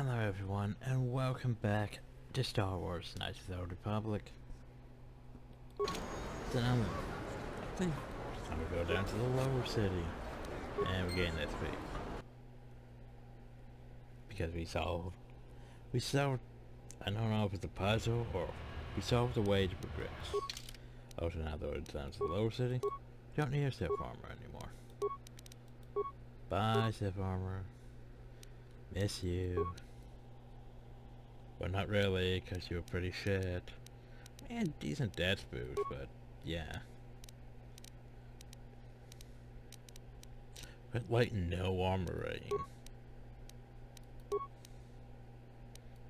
Hello everyone, and welcome back to Star Wars Knights of the Old Republic. So now I'm gonna go down to the lower city, and we're getting XP. Because we solved, I don't know if it's a puzzle, or we solved the way to progress. Oh, so now that we're down to the lower city, don't need a step armor anymore. Bye, step armor. Miss you. Well, not really, because you were pretty shit. And decent death boost, but yeah. But like, no armor rating.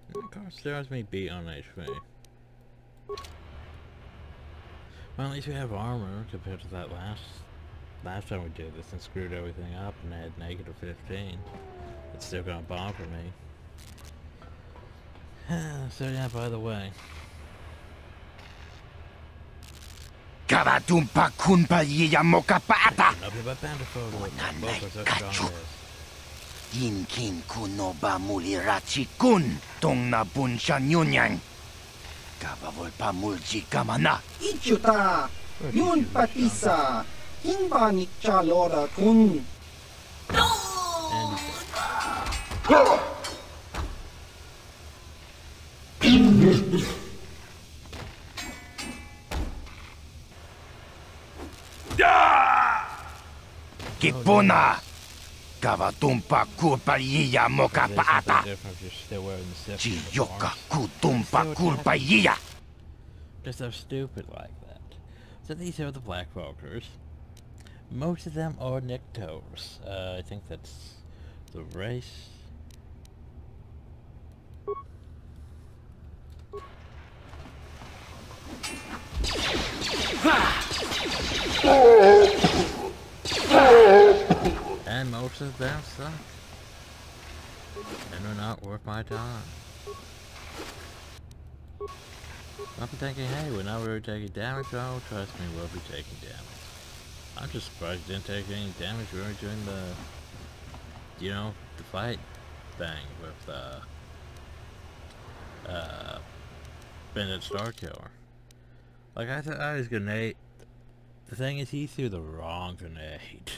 And of course, there has me beat on HP. Well, at least we have armor compared to that last time we did this and screwed everything up and had negative 15. It's still gonna bother me. So yeah, by the way. Karatumpa kunpa yiyamoka paata. Nanay kachu. Yinkin kunoba mulirachi kun tong na bunsha nyunyang. Kabawol pa mulji kamana. Ichuta yun patisa hinba ni chalora kun. Kipuna Kavatumpa kulpa yiyamoka paata. Chiyoka kutumpa kulpa yiya. They're so stupid like that. So these are the Black Walkers. Most of them are Nictos. I think that's the race. And most of them suck. And are not worth my time. I'll be thinking, hey, we're not really taking damage. Oh, trust me, we'll be taking damage. I'm just surprised you didn't take any damage really during the, you know, the fight thing with, Bennett Starkiller. Like, I thought I was grenade. The thing is, he threw the wrong grenade.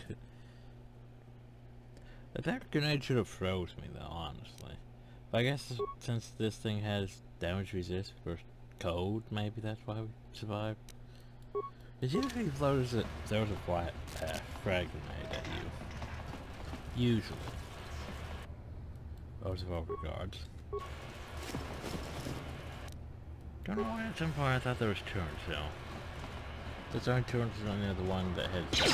That grenade should have froze me, though, honestly. But I guess since this thing has damage resist for cold, maybe that's why we survived. Because usually if there was a flat frag grenade at you. Usually. Those of all regards. Don't know why at some point I thought there was turns, though. There's only turns is only the one that heads down.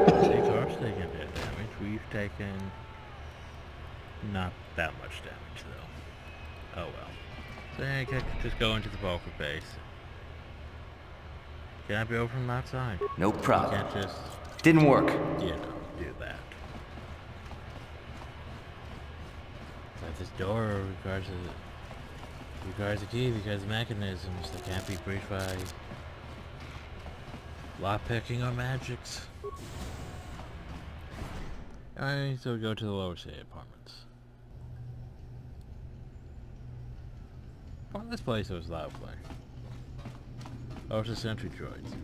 KOTOR's taking a bit of damage. We've taken not that much damage though. Oh well. So yeah, I can just go into the Vulcan base. Can I be over from outside? No problem. You can't just, Didn't work. you know, do that. Like this door requires a key because mechanisms that can't be breached by lockpicking or magics. Alright, so we go to the lower city apartments. Well, this place was lovely. Oh, it's a sentry droids.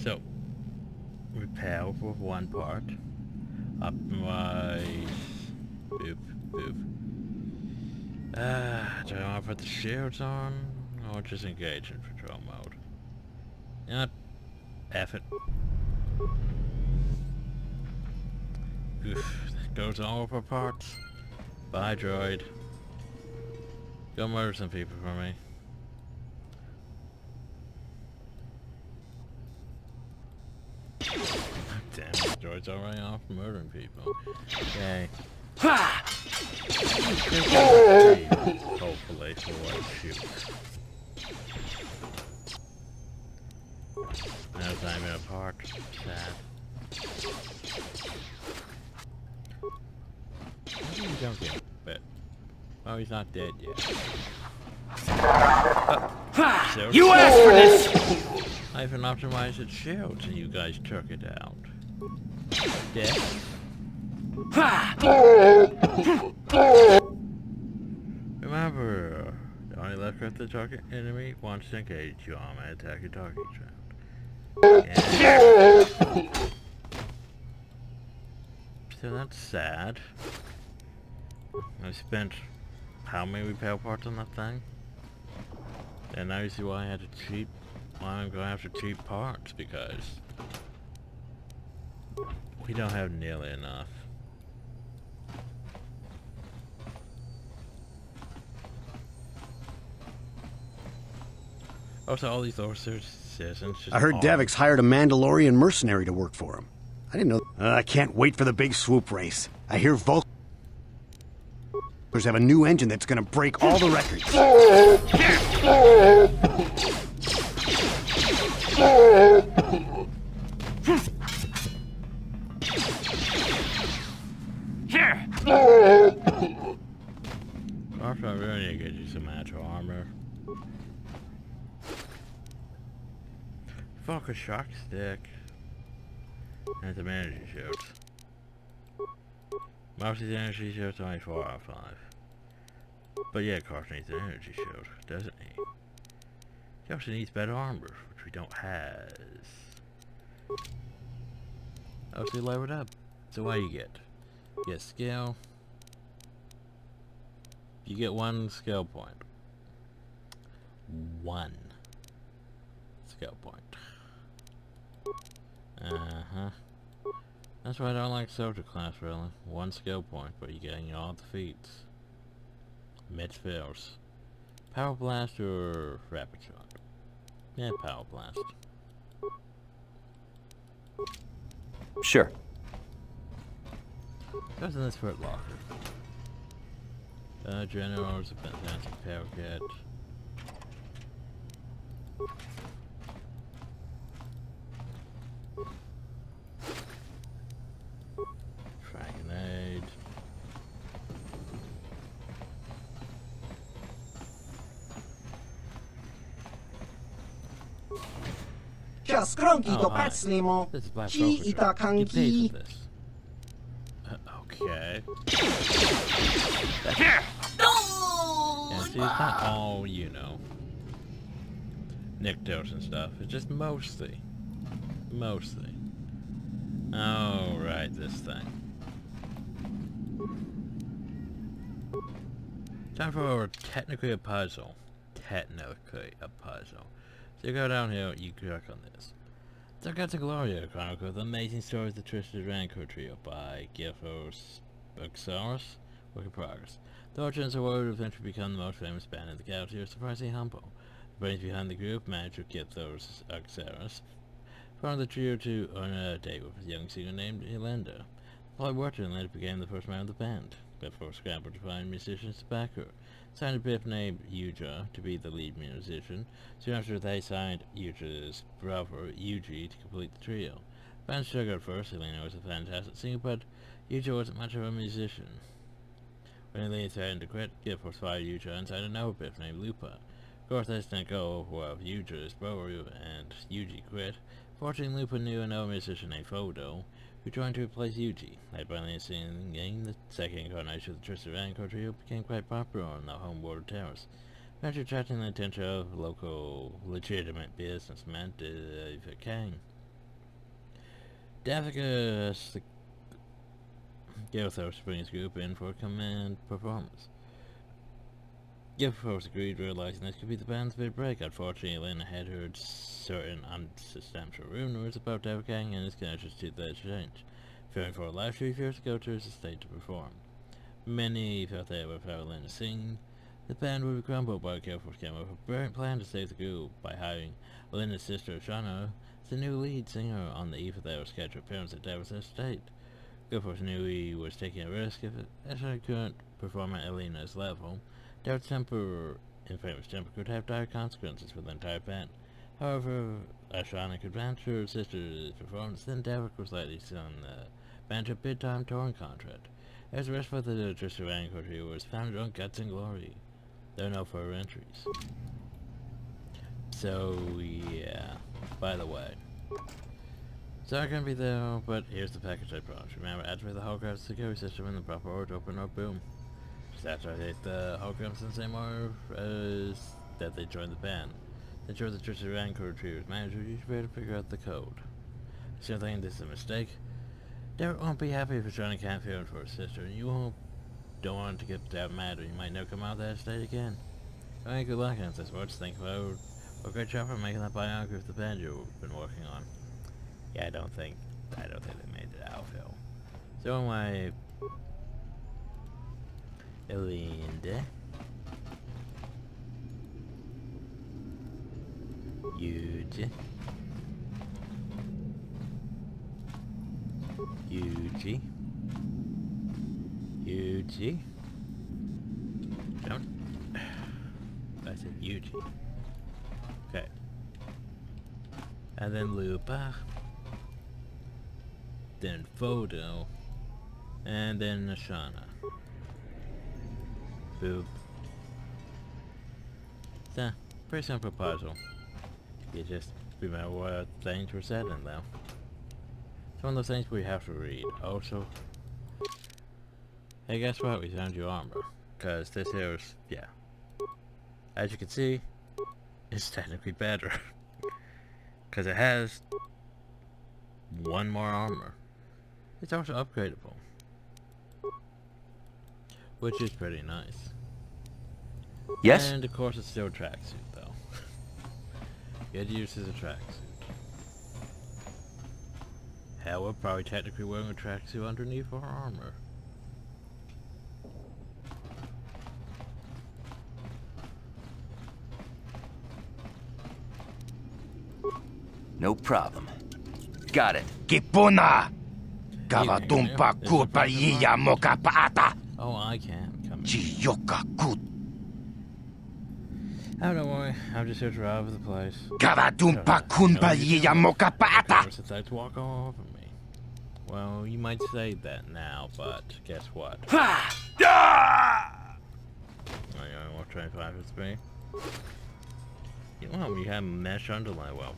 So, repair with one part. Optimize. Boop, boop. Do I want to put the shields on? Or just engage in patrol mode? Yep. F it. Oof, that goes all of our parts. Bye, droid. Go murder some people for me. Damn, this droid's already off murdering people. Yay. Hopefully, so what shoot. Now it's not even a park. Sad. You don't get bit. Oh, he's not dead yet. You asked for this! I even optimized its shields and you guys took it out. Dead? Remember, the only left at the target enemy wants to engage you on my attack your target round. Yeah. So that's sad. I spent how many repair parts on that thing? And now you see why I had to cheat. Why I'm going after cheap parts, because we don't have nearly enough. Also, all these officers, citizens. I heard Davix hired a Mandalorian mercenary to work for him. I didn't know. I can't wait for the big swoop race. I hear Vulcans have a new engine that's gonna break all the records. After I really need to get you some actual armor. Focus shock stick. And some energy shields. Most of the energy shields only 4 out of 5. But yeah, Carter needs an energy shield, doesn't he? He also needs better armor, which we don't have. Oh, so you leveled up. So what do you get? You get skill. You get 1 skill point. 1 skill point. Uh-huh. That's why I don't like soldier class, really. 1 skill point, but you're getting all the feats. Mid fails. Power blast or rapid shot? Yeah, power blast. Sure. Goes in this foot locker. Generals, a fantastic power kit. Grenade. Cia skronki do pacli mo. This is Black Ci Focus. i ta You paid kanki. for this. Okay. Yeah, see, it's not all, you know, Nyctos and stuff. It's just mostly. Oh, right, this thing. Time for technically a puzzle. So you go down here, you click on this. Sargata Gloria Chronicle, the amazing story of the Twisted Rancor Trio by Gilfos Buxaurus. Work in progress. The origins of what would eventually become the most famous band in the galaxy are surprisingly humble. The brains behind the group managed to get those Buxaurus found the trio to on a date with a young singer named Yolanda. Paul Water and later became the first member of the band. Before scrambled to find musicians to back her. Signed a Biff named Yuja to be the lead musician. Soon after they signed Yuja's brother, Yuji, to complete the trio. The band struggled at first. Elena was a fantastic singer, but Yuja wasn't much of a musician. When Elena threatened to quit, Gifford fired Yuja and signed another Biff named Lupa. Of course, this didn't go well with Yuja's brother and Yuji quit. Fortunately, Lupa knew another musician named Fodo, who joined to replace Yuji. Led by Lena singing, the second incarnation of the Twisted Rancor Trio became quite popular on the home world of Terrace, eventually attracting the attention of local legitimate businessman David Kang. Davicus Gilthos to bring his group in for a command performance. Gilthos agreed, realizing this could be the band's big break. Unfortunately, Elena had heard certain unsubstantial rumors about David Kang and his connections to the exchange. Fearing for her life, she refused to go to his estate to perform. Many felt that without Elena singing, the band would be crumbled, but Gilthos came up with a brilliant plan to save the group by hiring Elena's sister, Shana, as the new lead singer on the eve of their scheduled appearance at David's estate. Gilthos knew he was taking a risk if Ashana couldn't perform at Elena's level. David's infamous temper could have dire consequences for the entire band. However, Ashana could match her sister's performance, then David was likely to send the band to a big-time touring contract. As the rest of the Tristan crew was found on Guts and Glory. There are no further entries. So, yeah. By the way. Sorry I can't be there, but here's the package I promised. Remember, activate the hologram security system in the proper order to open our boom. Just activate the holograms in the same order as that they joined the band. Ensure the Tristan Retriever's manager, you should be able to figure out the code. If you think this is a mistake, Derek won't be happy if Johnny can't feel it for his sister, and you don't want to get that mad, or you might never come out of that state again. Alright, good luck, and that's what to think about. Well, great job for making that biography of the band you've been working on. Yeah, I don't think they made it out, Phil. So my Linda, Yuji, don't. I said Yuji. Okay. And then Lupa. Then Photo. And then Nashana. Boop. So, pretty simple puzzle. You just remember what things were said in them. It's one of those things we have to read. Also, hey, guess what? We found your armor. Because this here is, yeah. As you can see, it's technically better. Because it has one more armor. It's also upgradable. Which is pretty nice. Yes? And of course it's still a tracksuit though. Get used as a tracksuit. Hell, we're probably technically wearing a tracksuit underneath our armor. No problem. Got it. Kipuna! Kavatumpa kupa yiya moka paata! Oh, I can. Come in. Chiyoka kut! Oh, don't worry. I'm just here to drive over the place. Kavatumpa kunpa yiya moka paata! Since I walk all over me. Well, you might say that now, but guess what? Ha! Oh, you only want 25 with me? You know, we have mesh underlay. Well,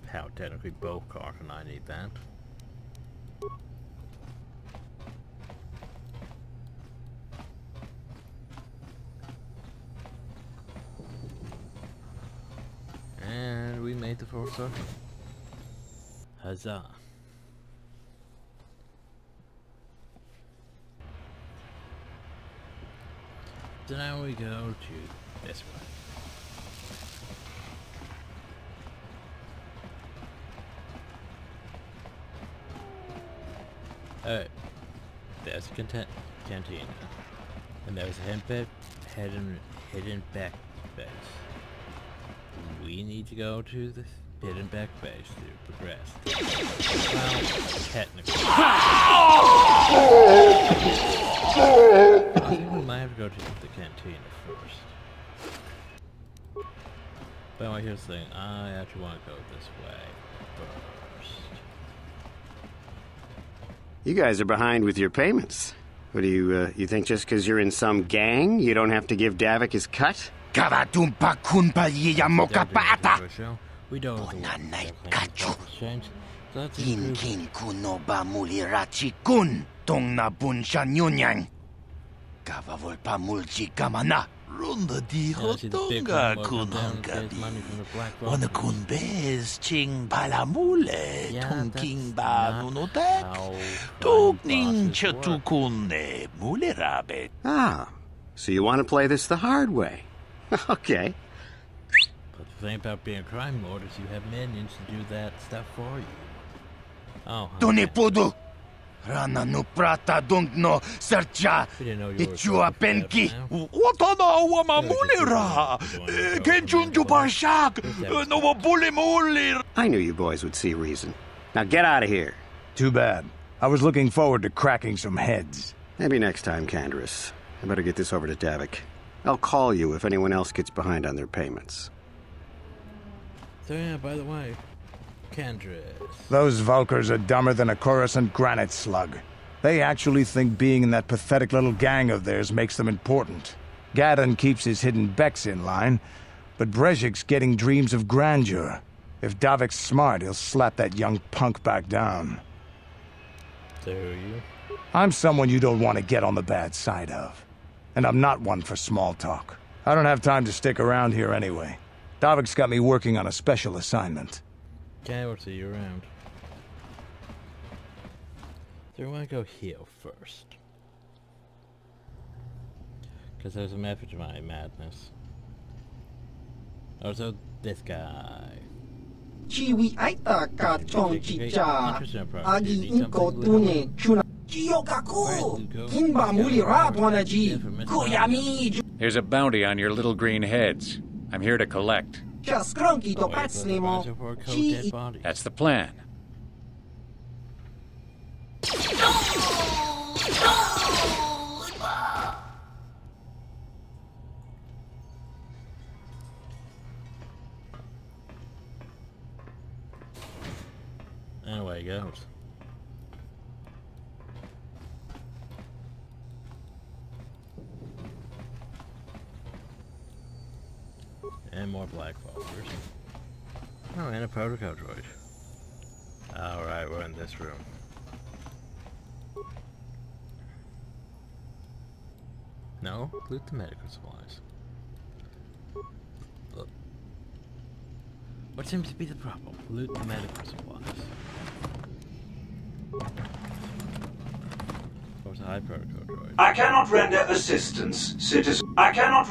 how technically both Clark and I need that. And we made the fourth circle. Huzzah. So now we go to this way. Alright. There's a cantina. And there's a hidden back base. We need to go to the hidden back base to progress. Well, technically. I think we might have to go to the cantina first. But anyway, here's the thing. I actually want to go this way first. You guys are behind with your payments. What do you think just because you're in some gang, you don't have to give Davik his cut? Kavatumpa kunpa yiya moka paata! We don't Bonanay kachu! change. So that's Inkin kuno ba mulirachi kun! Tong na bunsha nyunyang! Kavavol pa mulchi kamana! Runda di hotonga kunanga di. Wana kun bez ching palamule. Tongking ba nunotak. Tokning chatukune mulerabe. Ah, so you want to play this the hard way. Okay. But the thing about being a crime lord is you have minions to do that stuff for you. Oh, Tunipudu! Rana no prata don't no sercha! Ichua penki! Watana wama mulera. Kenchunju barshak. No bully mulir. I knew you boys would see reason. Now get out of here. Too bad. I was looking forward to cracking some heads. Maybe next time, Candaris. I better get this over to Davik. I'll call you if anyone else gets behind on their payments. So yeah, by the way, Candaris. Those Vulkars are dumber than a Coruscant granite slug. They actually think being in that pathetic little gang of theirs makes them important. Gadon keeps his hidden becks in line, but Brezhik's getting dreams of grandeur. If Davik's smart, he'll slap that young punk back down. So who are you? I'm someone you don't want to get on the bad side of. And I'm not one for small talk. I don't have time to stick around here anyway. Davik's got me working on a special assignment. Okay, we'll see you around. So we want to go here first. Because there's a method to my madness. Also, this guy. Chiwi aita ka chong chicha. Agi inko tune chuna. Chiyokaku. Kinba muli ratwanaji. Kuyami. There's a bounty on your little green heads. I'm here to collect. Just cronky to patslimo. That's the plan. And away he goes. And more black vultures. Oh, and a protocol droid. Alright, we're in this room. No, loot the medical supplies. Look. What seems to be the problem? Loot the medical supplies. What's a high protocol droid? I cannot render assistance, citizen. I cannot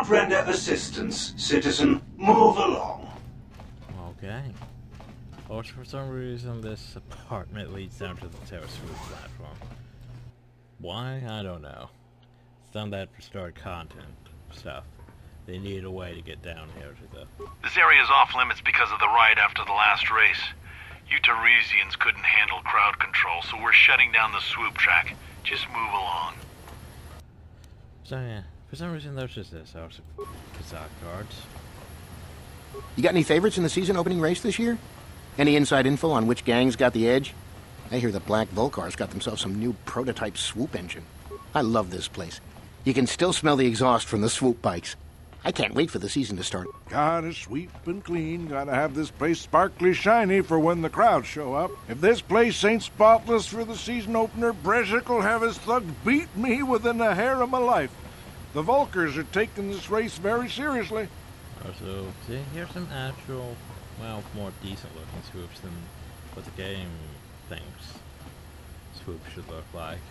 render assistance, citizen. Move along. Okay. Or for some reason this apartment leads down to the terrace roof platform. Why? I don't know. Some that restored content stuff. They need a way to get down here to the... This area is off limits because of the riot after the last race. You Teresians couldn't handle crowd control, so we're shutting down the swoop track. Just move along. So yeah, for some reason there's just this house of Kazakh guards. You got any favorites in the season opening race this year? Any inside info on which gangs got the edge? I hear the Black Volkars got themselves some new prototype swoop engine. I love this place. You can still smell the exhaust from the swoop bikes. I can't wait for the season to start. Gotta sweep and clean, gotta have this place sparkly shiny for when the crowds show up. If this place ain't spotless for the season opener, Brezhik will have his thugs beat me within a hair of my life. The Volkers are taking this race very seriously. Also, see, here's some actual, well, more decent looking swoops than what the game thinks swoop should look like.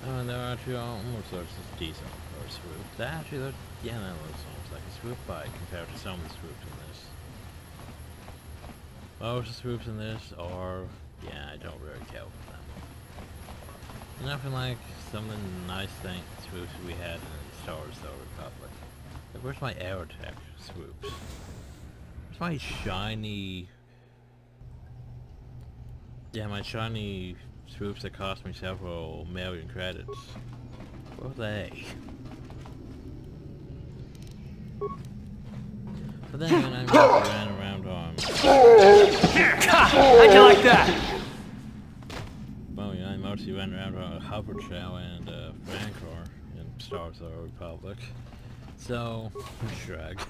Oh, and there are actually almost sorts of decent or swoops. That actually look, yeah, that looks almost like a swoop bike compared to some of the swoops in this. Most of the swoops in this are, yeah, I don't really care with them. Nothing like some of the nice swoops we had in Star Wars The Republic. Like, where's my Aerotech swoops? Where's my shiny... Yeah, my shiny swoops that cost me several million credits. Where are they? But then again, I ran around on... How'd you like that? Well, yeah, I mostly ran around on a hover shell and Francor in Star Wars The Republic. So, shrug.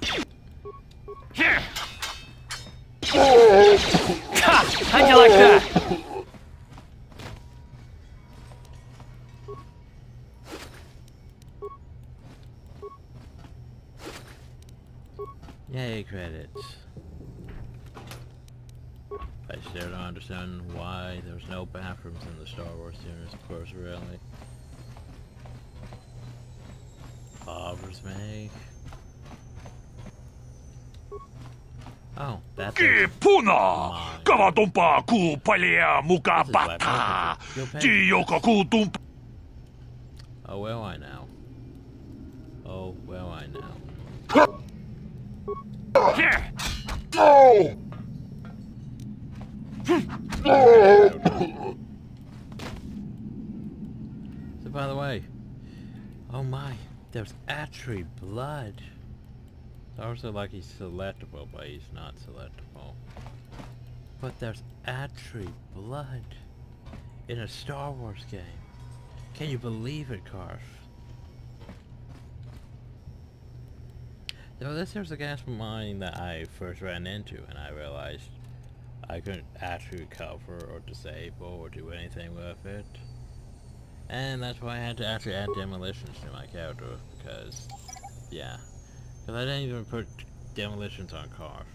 How'd you like that? Yay, credits. I still don't understand why there's no bathrooms in the Star Wars universe, of course, really. Offers me. Oh, that's Puna! Kavatumpa ku palia mukabata! Jiyokaku. Oh, well, I know. Oh, well, I know. No! So, by the way, oh my, there's actually blood. Also like he's selectable, but he's not selectable. But there's actually blood in a Star Wars game. Can you believe it, Carf? So this was the gas mine that I first ran into, and I realized I couldn't actually recover or disable or do anything with it. And that's why I had to actually add demolitions to my character, because, yeah. Because I didn't even put demolitions on Carf.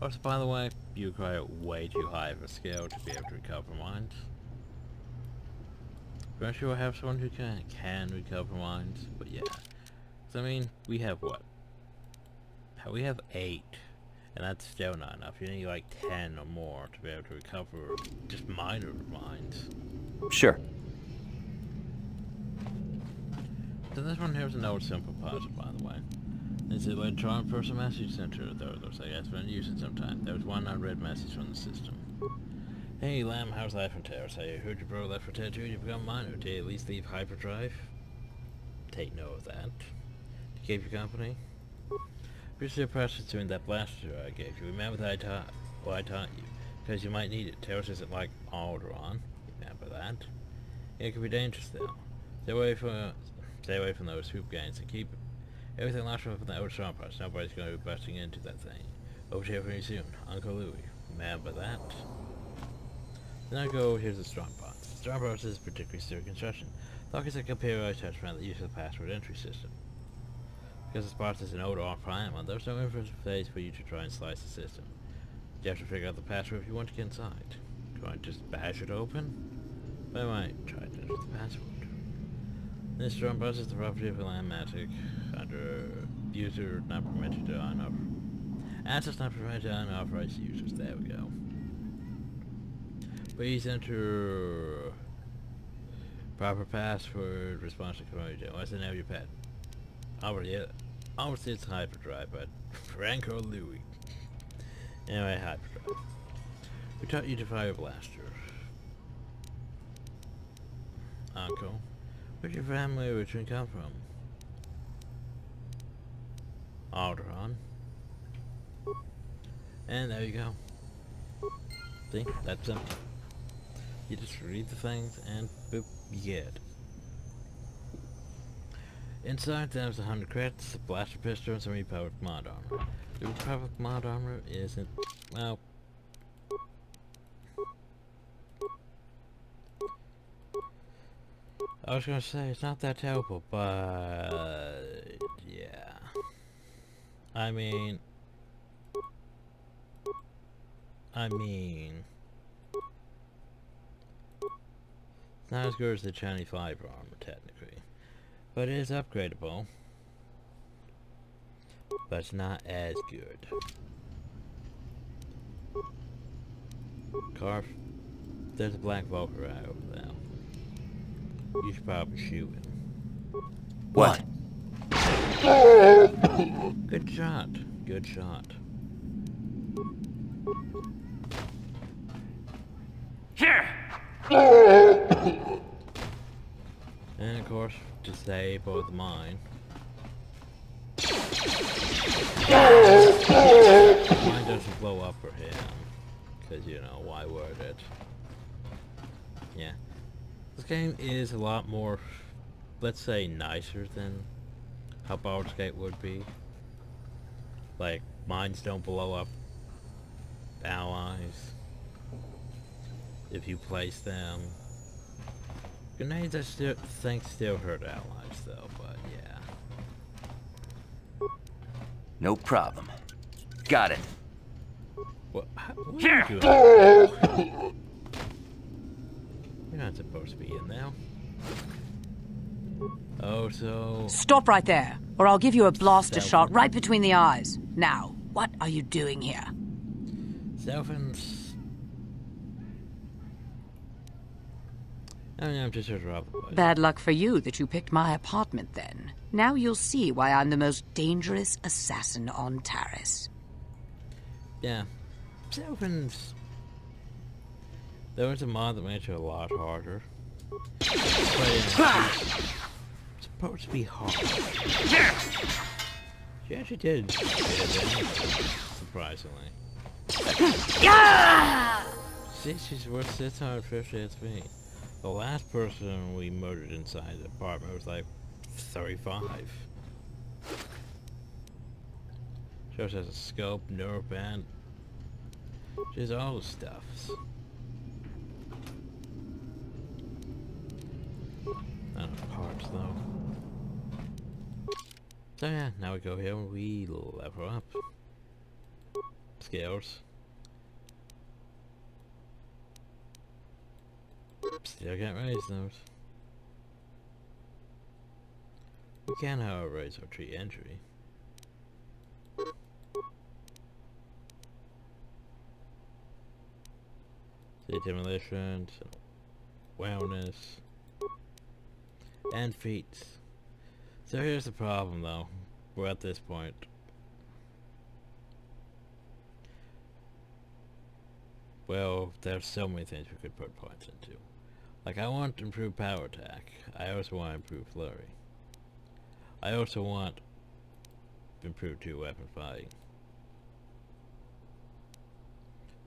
Also, by the way, you require way too high of a skill to be able to recover mines. I'm sure I have someone who can recover mines, but yeah. So I mean, we have what? We have 8, and that's still not enough. You need like 10 or more to be able to recover just minor mines. Sure. So this one here's an old simple puzzle, by the way. It's an electronic person message center, though looks like it's been used sometime. There was one unread message from the system. Hey Lamb, how's life in Terrace? I heard your bro left for tattoo and you've become miner. Did you at least leave hyperdrive? Take note of that. To keep you company? Appreciate the process doing that blaster I gave you. Remember that I taught you. Because you might need it. Terrace isn't like Alderaan. Remember that. It can be dangerous though. Stay away from those swoop gangs and keep everything locked up in the outer strong parts. Nobody's going to be busting into that thing. Over here for you soon. Uncle Louie. Remember that. Then I go over here to the strong parts. The strong parts is particularly sturdy construction. The lock is a computerized touchpad that uses a password entry system. Because this part is an old off-prime one, there's no interface for you to try and slice the system. You have to figure out the password if you want to get inside. Do you want to just bash it open? I might try to enter the password. This strong bus is the property of a landmatic under user not permitted to access not permitted to unauthorized users. There we go. Please enter proper password response to community. What's the name of your pet? Obviously it's hyperdrive, but Franco Louie. Anyway, hyperdrive. We taught you to fire a blaster. Uncle, where'd your family originally come from? Alderaan. And there you go. See? That's simple. You just read the things and boop, you get it. Inside there's 100 credits, a blaster pistol, and some Republic mod armor. The Republic mod armor isn't, well... I was gonna say, it's not that terrible, but... yeah. I mean... it's not as good as the Chinese fiber armor, technically. But it is upgradable. But it's not as good. Carf, there's a black Vulcan right over there. You should probably shoot it. What? Good shot. Good shot. Here! And of course, disable the mine. Mine doesn't blow up for him. Because, you know, why would it? Yeah. This game is a lot more, let's say, nicer than how Baldur's Gate would be. Like, mines don't blow up allies if you place them. Grenades, I still hurt allies, though, but yeah. No problem. Got it. What are you doing? You're not supposed to be in there. Oh, so... Stop right there, or I'll give you a blaster shot right between the eyes. Now, what are you doing here? Selfins... I mean, I'm just here to rob the place. Bad luck for you that you picked my apartment, then. Now you'll see why I'm the most dangerous assassin on Taris. Yeah. Selfins... There was a mod that made it a lot harder. But it's supposed to be hard. She actually did surprisingly. See, she's worth 650 XP. The last person we murdered inside the apartment was like 35. She also has a scope, neurband. She has all the stuffs. Not enough parts though. So yeah, now we go here and we level up. Skills. Still can't raise those. We can, however, raise our tree entry. See, demolition, wellness, and feats. So here's the problem though. We're at this point. Well, there's so many things we could put points into. Like, I want to improve power attack. I also want to improve flurry. I also want to improve 2-weapon fighting.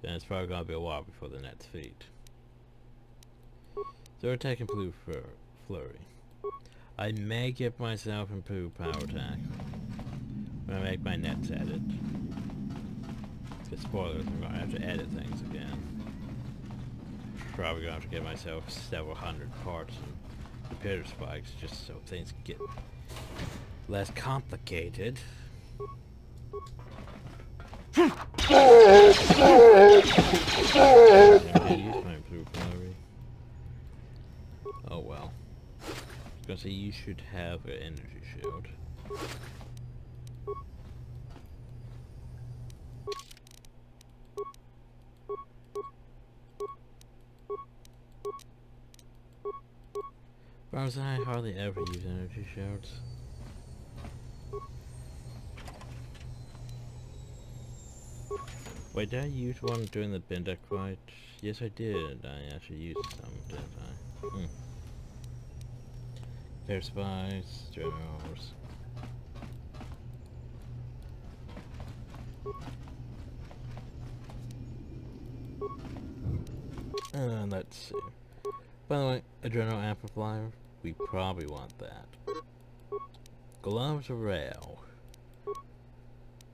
Then it's probably gonna be a while before the next feat. So we're taking blue for flurry. I may give myself improved power attack when I make my next edit. Because spoilers, I'm gonna have to edit things again. Probably gonna have to get myself several hundred parts and computer spikes just so things get less complicated. Oh well. I was gonna say you should have an energy shield. But I hardly ever use energy shields. Wait, did I use one during the Bindek fight? Yes, I did. I actually used some, didn't I? Air spies, generals. Let's see. By the way, adrenal amplifier. We probably want that. Gloves are rare.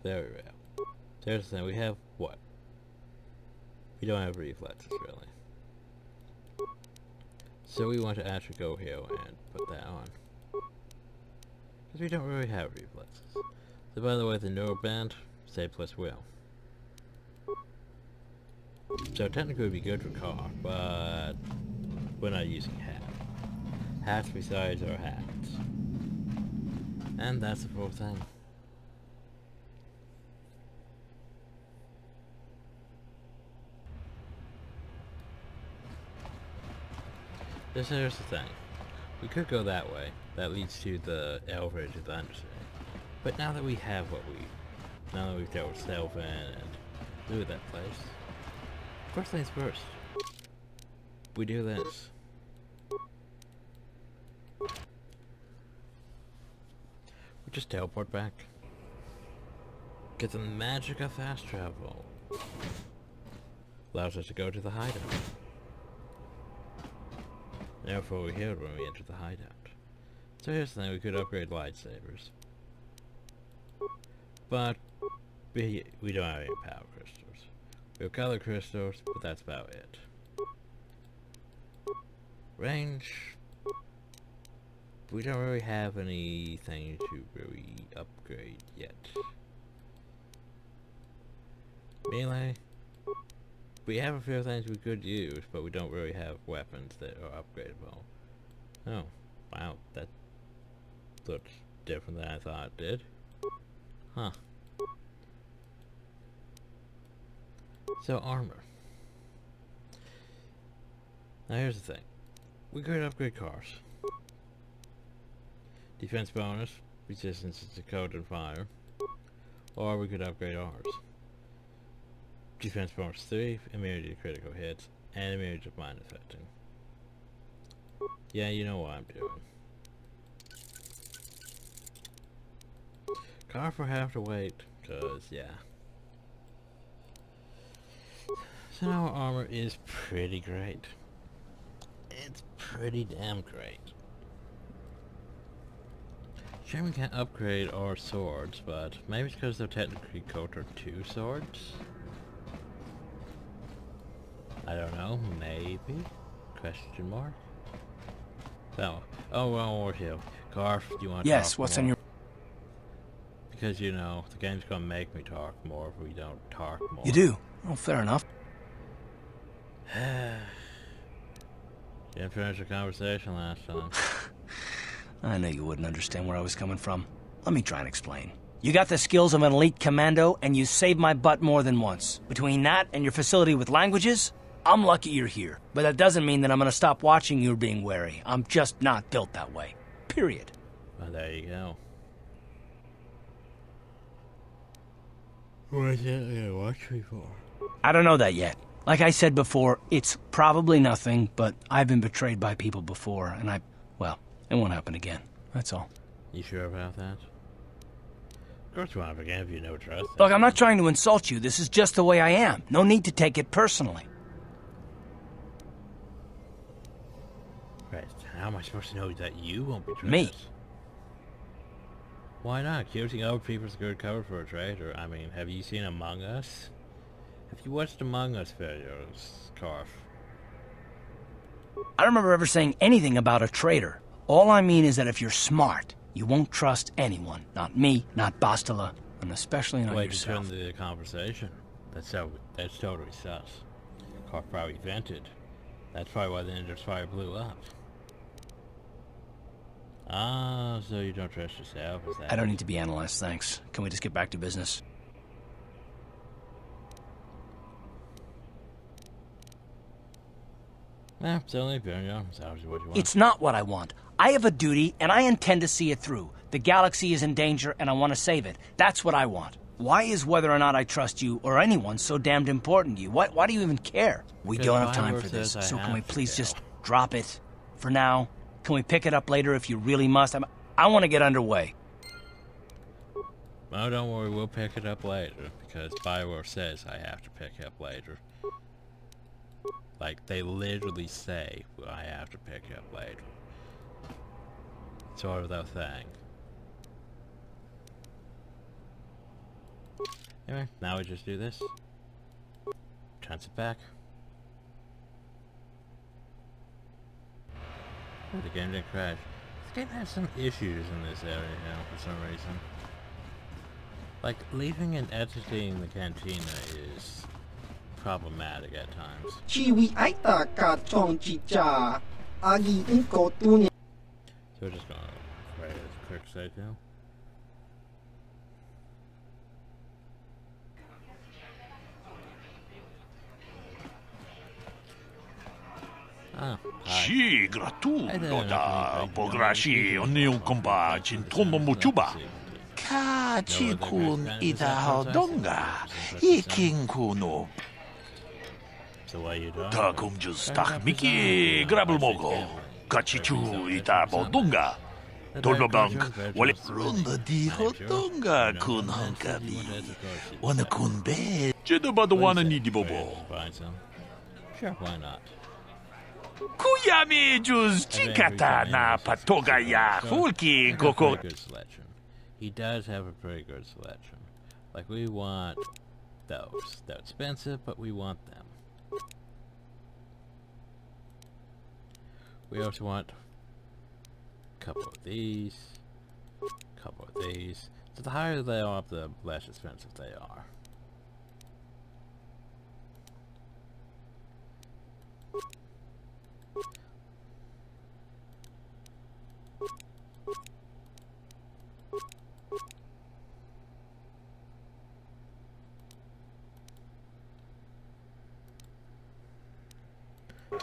Very rare. Here's the thing, we have what? We don't have reflexes really. So we want to actually go here and put that on. Because we don't really have reflexes. So by the way, the neuroband, save plus will. So technically it would be good for car, but we're not using hat. Hats besides our hats. And that's the full thing. Here's the thing. We could go that way. That leads to the elevator to the undersea. But now that we have what now that we've dealt with Sylvan and blew that place, first things first. We do this. We just teleport back. Get the magic of fast travel. Allows us to go to the hideout. Therefore we healed when we entered the hideout. So here's the thing, we could upgrade lightsabers. But we don't have any power crystals. We have color crystals, but that's about it. Range. We don't really have anything to really upgrade yet. Melee. We have a few things we could use, but we don't really have weapons that are upgradable. Oh, wow, that looks different than I thought it did. Huh. So, armor. Now here's the thing. We could upgrade cars. Defense bonus, resistance to cold and fire. Or we could upgrade ours. Defense bonus 3, immunity to critical hits, and immunity to mind affecting. Yeah, you know what I'm doing. Carf will have to wait, cause yeah. So our armor is pretty great. It's pretty damn great. Shame we can't upgrade our swords, but maybe it's because they're technically KOTOR 2 swords? I don't know, maybe? Question mark? No. Oh, well, we're here. Garf, do you want to Yes, talk what's more? on your... Because, you know, the game's gonna make me talk more if we don't talk more. You do? Oh, fair enough. Didn't finish the conversation last time. I knew you wouldn't understand where I was coming from. Let me try and explain. You got the skills of an elite commando, and you saved my butt more than once. Between that and your facility with languages, I'm lucky you're here. But that doesn't mean that I'm gonna stop watching you being wary. I'm just not built that way. Period. Well, there you go. What's that gonna watch me for? I don't know that yet. Like I said before, it's probably nothing, but I've been betrayed by people before, and well, it won't happen again. That's all. You sure about that? Of course you won't happen again if you know trust. Look, I'm not trying to insult you. This is just the way I am. No need to take it personally. Right, how am I supposed to know that you won't betray us? Me? Why not? Accusing other people's good cover for a traitor. I mean, have you seen Among Us? Have you watched Among Us videos, Carf? I don't remember ever saying anything about a traitor. All I mean is that if you're smart, you won't trust anyone. Not me, not Bastila, and especially not yourself. Wait to turn the conversation. That's totally sus. Carf probably vented. That's probably why the Ender's fire blew up. Ah, so you don't trust yourself, is that? I don't need to be analyzed, thanks. Can we just get back to business? It's only fair, yeah. It's obviously what you want. It's not what I want. I have a duty, and I intend to see it through. The galaxy is in danger, and I want to save it. That's what I want. Why is whether or not I trust you or anyone so damned important to you? Why do you even care? We don't have time for this, so can we please just drop it for now? Can we pick it up later if you really must? I want to get underway. Oh, don't worry, we'll pick it up later, because Bioware says I have to pick it up later. Like, they literally say I have to pick it up later. Sort of that thing. Anyway, now we just do this. Chance it back. Oh, the game didn't crash. This game has some issues in this area now for some reason. Like, leaving and exiting the cantina is problematic at times. So we're just gonna write a quick save now. Sì, gratuito da pograshi onniun komba jintono muchuba. Kachikun ida hodonga, ikinkuno. So why you don't? Ta kumjus tak miki grabel mogo. Kachichu ida bodonga. Dolnobank wale runda di hodonga kun hankabi. Wana kun be. Jedo badwana ni di bobo. Sure, why not? Kuyami juz chikata na patoga ya hulki koko. He does have a pretty good selection. Like, we want those. They're expensive, but we want them. We also want a couple of these, a couple of these. So the higher they are, the less expensive they are.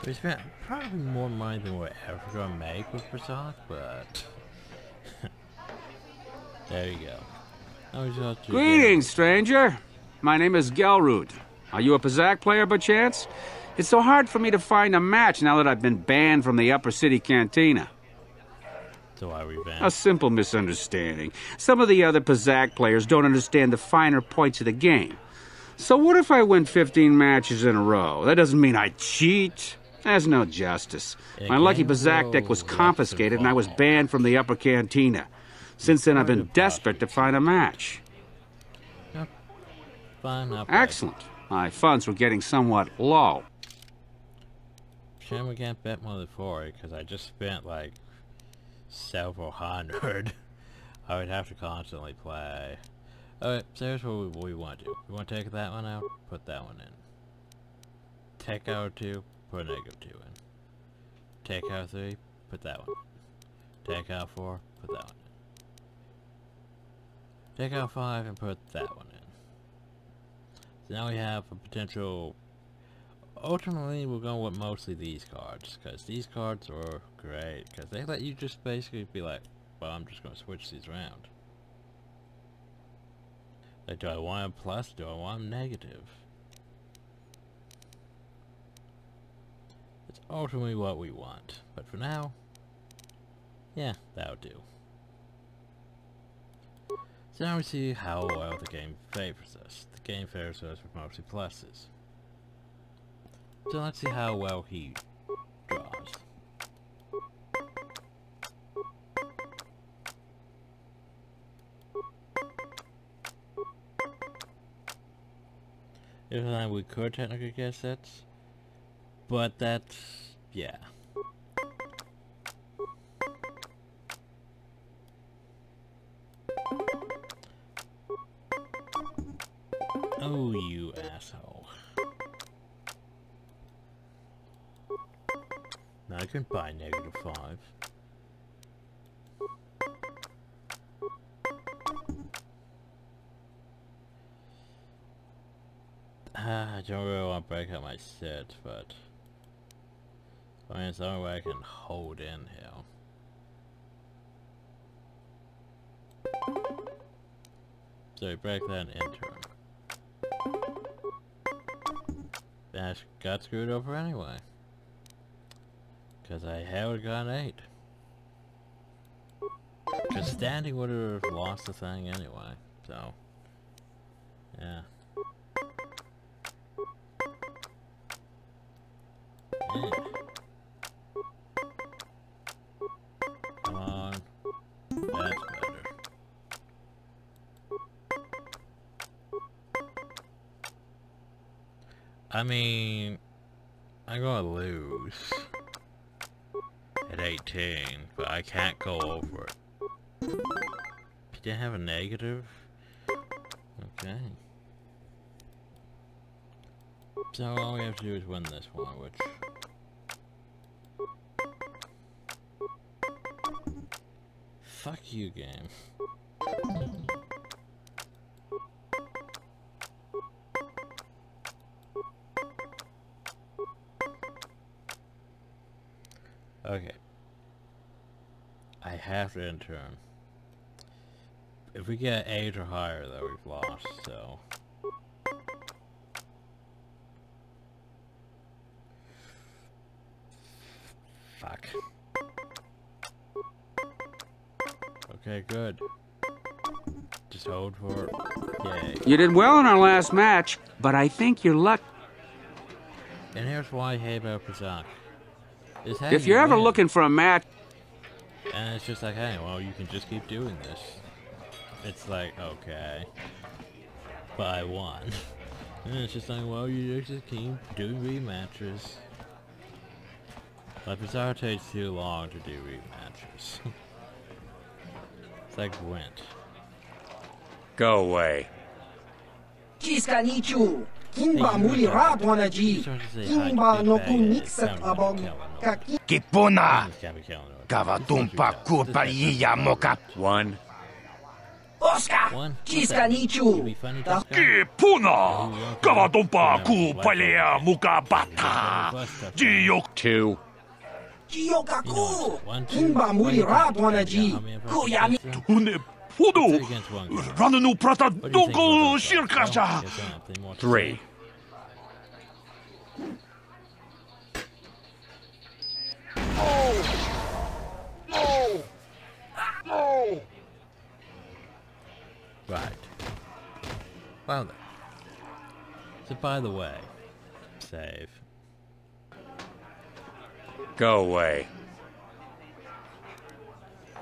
We spent probably more money than we're ever gonna make with Berserk, but there you go. Greetings, stranger. My name is Gelrud. Are you a Pazak player by chance? It's so hard for me to find a match now that I've been banned from the Upper City Cantina. So I revamp. A simple misunderstanding. Some of the other Pazak players don't understand the finer points of the game. So what if I win 15 matches in a row? That doesn't mean I cheat. There's no justice. My lucky Pazak deck was confiscated and I was banned from the upper cantina. Since then, I've been desperate to find a match. Yep. Fine, Excellent. My funds were getting somewhat low. Shame we can't bet more than 4 because I just spent like several hundred. I would have to constantly play. Alright, so here's what we want to do. We want to take that one out, put that one in. Take out 2, put a -2 in. Take out 3, put that one in. Take out 4, put that one in. Take out 5 and put that one in. So now we have a potential. Ultimately, we're going with mostly these cards, because these cards are great, because they let you just basically be like, well, I'm just going to switch these around. Like, do I want them plus? Do I want them negative? It's ultimately what we want, but for now, yeah, that'll do. So now we see how well the game favors us. The game favors us with mostly pluses. So let's see how well he draws. If not, we could technically get sets, but that's, yeah. Oh, you asshole. Now I can buy -5. I don't really want to break out my set, but I mean, it's the only way I can hold in here. So we break that in turn. Then I got screwed over anyway. Because I had got an 8. Because standing would have lost the thing anyway, so yeah. Come on. That's better. I mean, I'm gonna lose at 18, but I can't go over it. You didn't have a negative? Okay. So all we have to do is win this one, which... Fuck you, game. Okay. I have to end turn. If we get 8 or higher, though, we've lost, so... Fuck. Okay, good. Just hold for it. Yay. You did well in our last match, but I think you're lucky. And here's why I hate about Pazak. If you're ever looking for a match... And it's just like, hey, well, you can just keep doing this. It's like, okay. But I won. And it's just like, well, you just keep doing rematches. But Pazak takes too long to do rematches. It's like Gwent. Go away. Chiskanichu. Kimba muli radwanaji. Kimba no kuniksak abog kaki. Kipuna. Kavatumpa kupaliya moka. 1. Oscar. Chiskanichu. Kipuna. Kavatumpa kupaliya muka bata. 2. Jiyokaku. Kimba muli radwanaji. Kuyami. Fudu. Ranunu prata doko shirkasha. 3. Well, so by the way, save. Go away.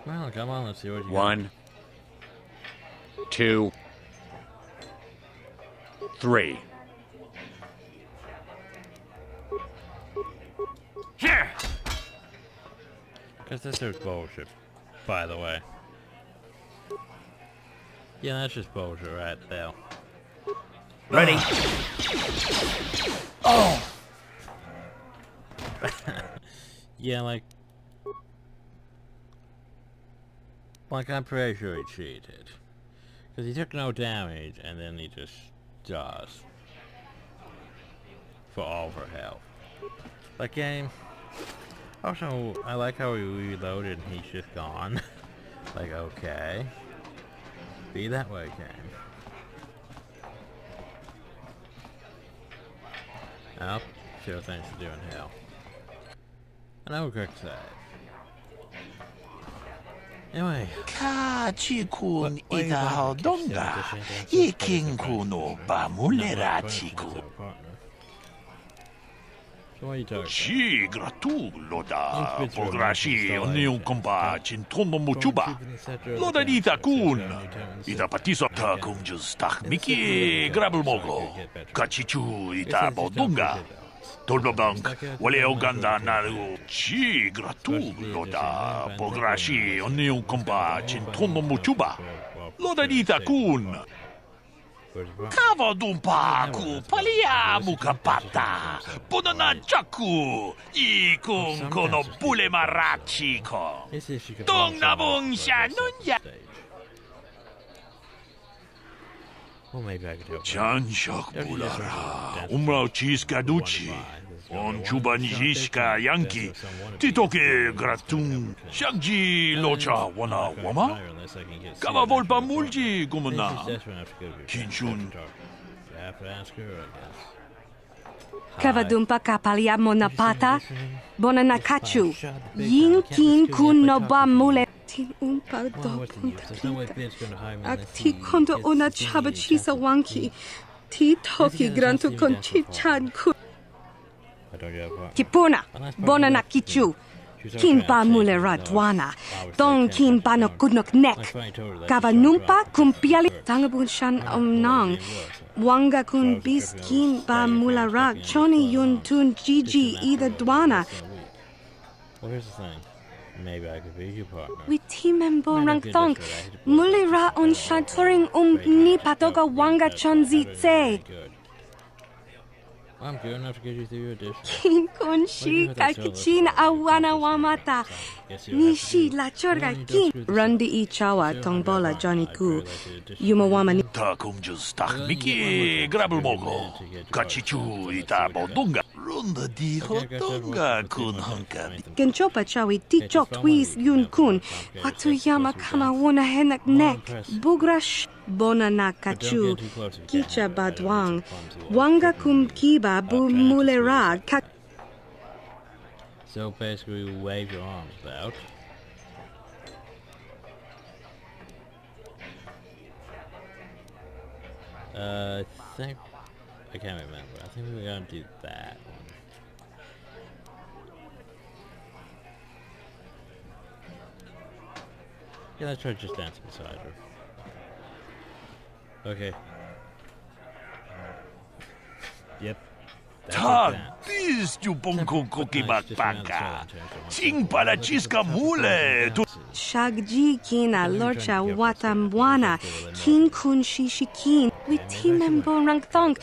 Well, come on, let's see what you got. 1, 2, 3. Here! Because this is bullshit, by the way. Yeah, that's just bullshit right there. Ready? Oh! Yeah, like I'm pretty sure he cheated. Because he took no damage, and then he just dies. For all of her health. Like, game. Also, I like how he reloaded and he's just gone. Like, okay. Be that way, game. Oh, sure things to do in hell. And I will quick save. Anyway. Kachikun idahaldonga. Ikinkuno bamulerachiko. Ci gratuloda. Pograshi onion compa cintono muchuba. Loda dita kun. Ita patiso ta kunjus tahmiki grabelmogo. Kachichu ita bodunga. Tolbabank, wale Uganda naru ci gratuloda. Pograshi onion compa cintono muchuba. Loda dita kun. Kavadumpa ku paliamu kapata. Bonana chaku. Ikun kono bule marachiko. Dong na bung shanunya. Well, maybe I could help. Chanshak bulara. Umrao chiskaduchi. On chubanjishka yanki. Titoke gratun. Shangji locha wana wama. Kava volpa mulji gumana. Kinchun. Kavadumpa kapalia monapata. Bonanakachu. Yinkin kun no ba mule. Tin umpa do Akti kondo ona chaba chisa wanki. Ti toki grantu kon chichan ku. Kipuna. Bonanakichu. Kin ba mule radwana. Dong kin ba no kudnok nek. Kavanumpa kumpiali. Tangabun shan omnang. Wanga kun bis kin ba mula rak. Choni yun tun gigi either dwana. Well, here's the thing. Maybe I could be your partner. We team member rang thong. Muli ra on shaturing ni patoga wanga chonzi tse. I'm good enough to get you through your dish. Kin kon shi kakichin awana wamata. Nishi la chorga kin. Rundi I chawa tongbola Johnny Ku. Yumawama ni. Takumjus tahmiki grabelmogo. Kachichu ita bodunga. Runda di hotonga kun hankami. Genchopa chawi tichok twis yun kun. Watuyama kama wona henak nek. Bugrash. Bona na kachu. Kicha badwang. Wanga kum kiba bu mulera. So basically, wave your arms about. I think I can't remember. I think we're gonna do that one. Yeah, let's try just dancing beside her. Okay. Yep. Tag, bis tu bonko koki bakbaka. Sing para chiska mule. Shagji kina lorcha watamwana. Kin kun shishikin. We team member rang thong.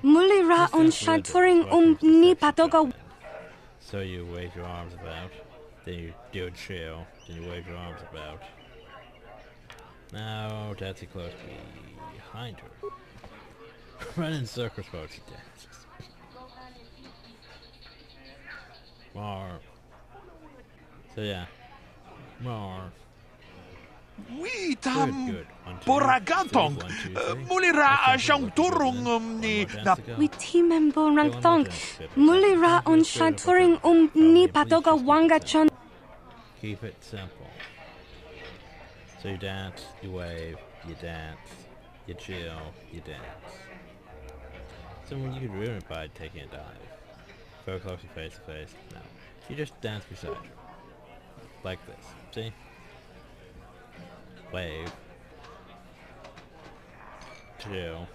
Mulira on shaturing ni patoga. So you wave your arms about. Then you do a chill. Then you wave your arms about. Now, Datsy close behind her. Run in circles while she dances. More. So yeah. More. We tam poragantong. Mulira ashang turung ni. We team member rang thong. Mulira on shaturing ni patoga wanga chon. Keep it simple. So you dance, you wave, you dance, you chill, you dance. Someone you could ruin it by taking a dive. Very closely face to face. No. You just dance beside her. Like this. See? Wave. Chill.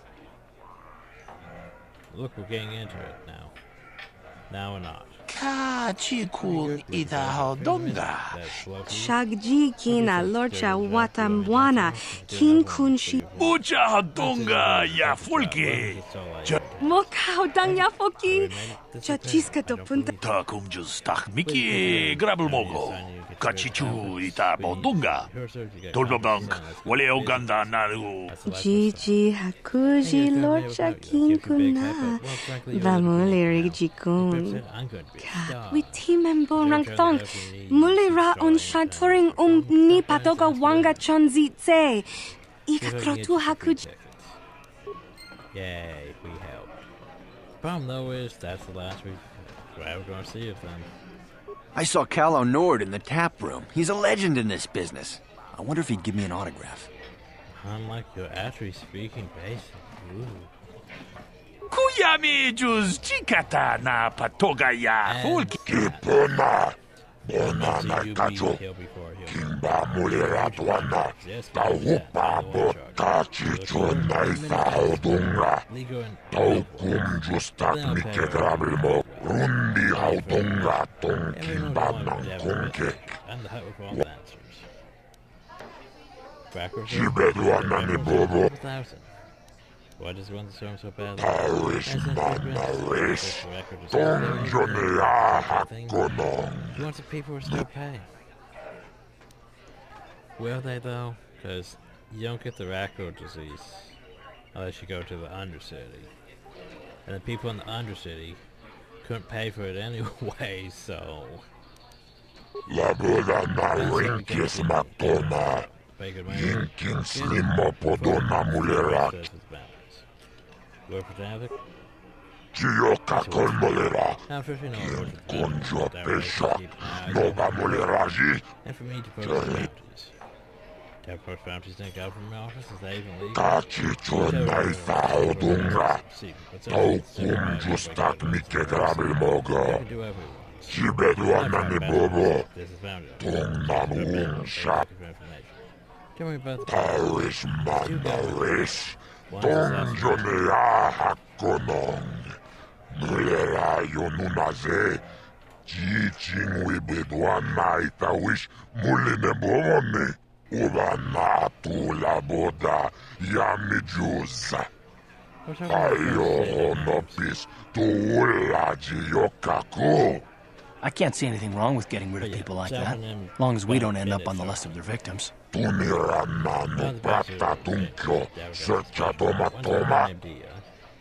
Look, we're getting into it now. Now we're not. Kachikul Idahaldonga. Shagji kina lorcha watamwana kin kunshi. Mucha Hadonga ya Folke. Mokau dang ya foki. Chachiska to punta. Takum just tak Miki Grabelmogo. Kachichu ita Bondunga. Dolbabank, Wale Oganda Naru. Gigi hakuji lorcha kin kuna. Bamuli jikun. We team member rang thong. Mulira on shaturing ni patoga wanga chonzi tse. Ika krotu hakuji. Yay, we helped. The problem though is that's the last we're ever gonna see of them. I saw Callow Nord in the tap room. He's a legend in this business. I wonder if he'd give me an autograph. Unlike you're actually speaking basic. Ooh. Kuyami juz chikata na patoga ya Folke. Kipona. Bona na kacho. Kimba mulera tuana. Taupa botachicho na ifaudunga. Taukum justak mike grabilmo. Rundi haudunga ton kimba nan konke. Chibeduana ni bobo. Why does one song so bad? Paris Manaris. Donjone Hakonong. You want the people who still pay? Will they though? Because you don't get the record disease unless you go to the Undercity. And the people in the Undercity couldn't pay for it anyway, so... La boda na rinkis matoma. Yinkin slimo podona mulerat. Word for traffic? Gioca col molera. Kin conjo pesha. Nova moleraji. And for me to post bounties. To have post bounties sent out from my office, is that even legal? Kachicho naifa odunga. Taukum justak mike grabilmogo. Chibeduana ni bobo. Tung namun shap. Tell me about the Paris Manaris. Donjone Hakonong. Mulera yonunaze. Jichin wibeduana itawish muline bomone. Ubana tu la boda yamijuza. Ayo honopis tu ulaji yokako. I can't see anything wrong with getting rid of people like that, as long as we don't end up on the list of their victims. Tuniranano prata tunkyo, searcha toma toma.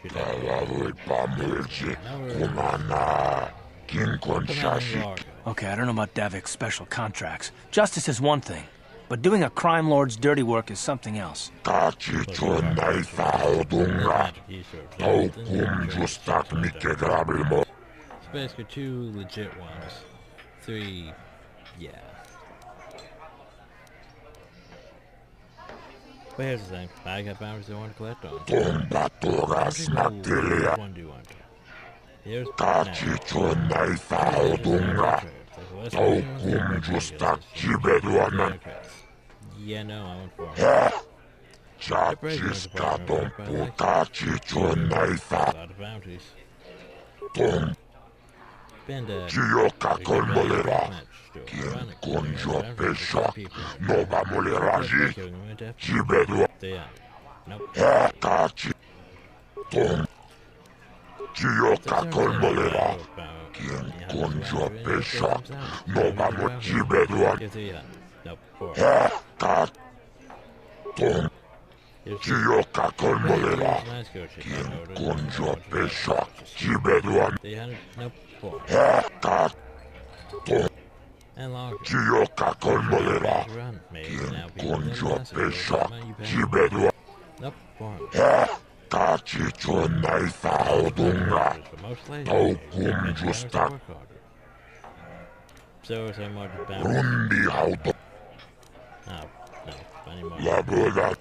Talavui pamilji, kumana, kinkon shashik. Okay, I don't know about Davik's special contracts. Justice is one thing, but doing a crime lord's dirty work is something else. Kachicho naifa odunga. Taukum justak mike grabilmo. It's basically 2 legit ones. 3, yeah. But here's the thing, I got boundaries I want to collect on. Tombatoras materia. Here's Kachicho naifa odunga. Taukum justak chibeduana. Yeah, no, I want 4. Chachis kadon putachicho naifa. A lot of bounties. Tom. Gioca col molera. Kin conjo pesha. Nova moleraji. Chibedua. Kachi. Tom. Gioca col molera. Kin conjo pesha. Nova mo chibedua. Kachi. Tom. Gioca col molera. Kin conjo pesha. Chibedua. Gioca col molera. Kin conjo pesha. Chibedua. Kachicho naifa odunga. Taukum justak. Rundi haudo. La boda.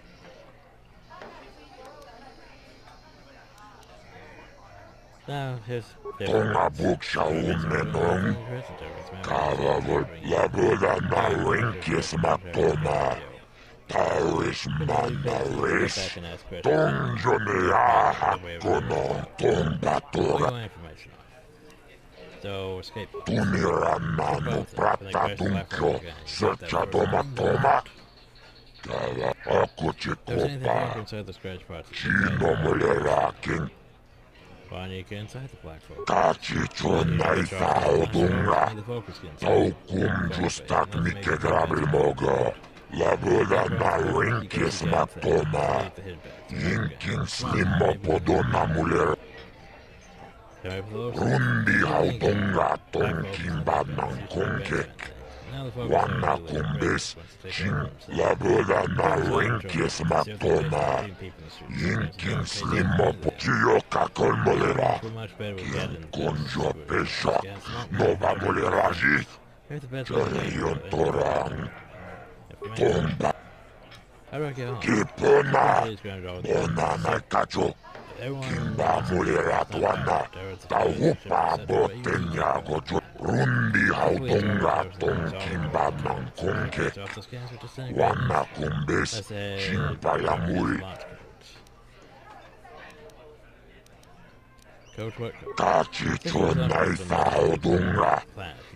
Now, here's Tonga buksa umenon. Kavavol labuda na rinkis matoma. Tauris manaris. Tonjoni ahakono. Tombatura. So, escape. Tumiranano prata dunkyo. Searcha toma. Kava akuchikopa. Chino mulerakin. Why you get inside the black folk? Kachicho naithaudunga. Taukum justak mike grabilmogo. Labuda na rinkis matoma. Yinkin slimo podona muler. Rundi haudunga tonkin badnan konkek. Wana kumbis. Chin labuda na rinkis matoma. Yinkin slimo podona kolmolera. Kien konjo pesha. Nova moleraji. Jaleyon torang. Tomba. Kipona. Bonana kacho. Kimba mulera tuana. Taupa botenya gojo. Rundi hautonga ton kimba nankonkek. Wana kumbis. Chimpa ya muri. Kachicho naithaudunga.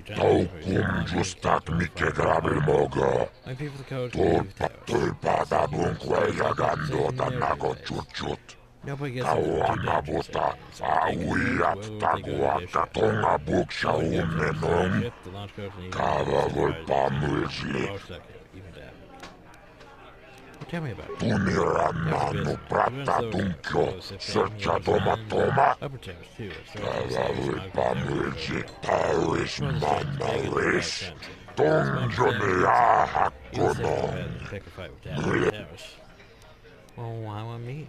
Taukum justak mike grabilmogo. Tulpa da bunkwe yagando da nago chuchut. Tawana bota awiyat taguaka tonga buksha umenon. Kavavol pamulsli. Tell me about it. Tumiranano prata dunkyo. Searcha toma. Kavavol pamulsli. Tauris manaris. Tonjoni ahakonon. Well, why want me?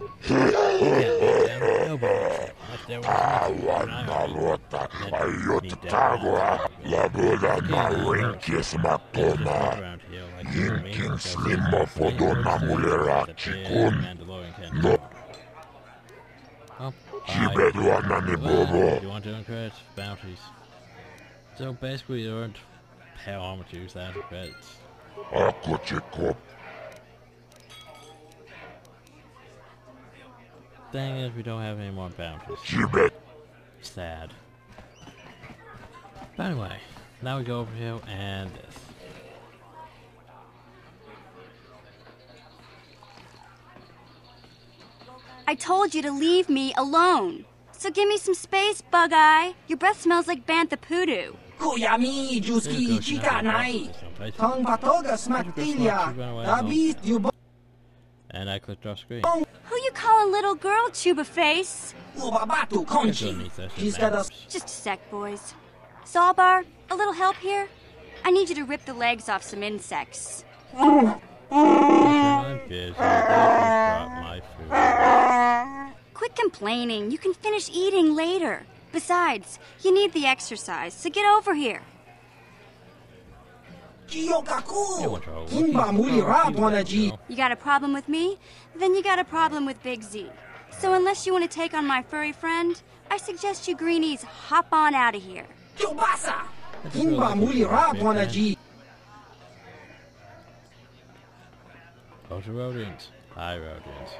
Awana lota. Ayotagwa. Labuda na rinkis matoma. Yinkin slimo podona mulera chikun. No. Chibedwana ni bobo. You want to earn credits? Bounties. So basically you earned power armor to use that credits. Akuchiko. Thing is, we don't have any more bounties. Chibed. Sad. But anyway, now we go over here and this. I told you to leave me alone. So give me some space, Bug-Eye. Your breath smells like bantha poodoo. Kuyami, Juski, Chika Nai. Tong Patoga Smaktilia. Dabi, you. And I clicked off screen. Who you calling little girl, Chuba Face? Ubabatu Conchi. He's got a. Just a sec, boys. Zalbar, a little help here? I need you to rip the legs off some insects. Quit complaining. You can finish eating later. Besides, you need the exercise, so get over here. You got a problem with me? Then you got a problem with Big Z. So unless you want to take on my furry friend, I suggest you greenies hop on out of here. Kielbasa! Kimba muli rap wana G. Go to rodents. Hi, rodents.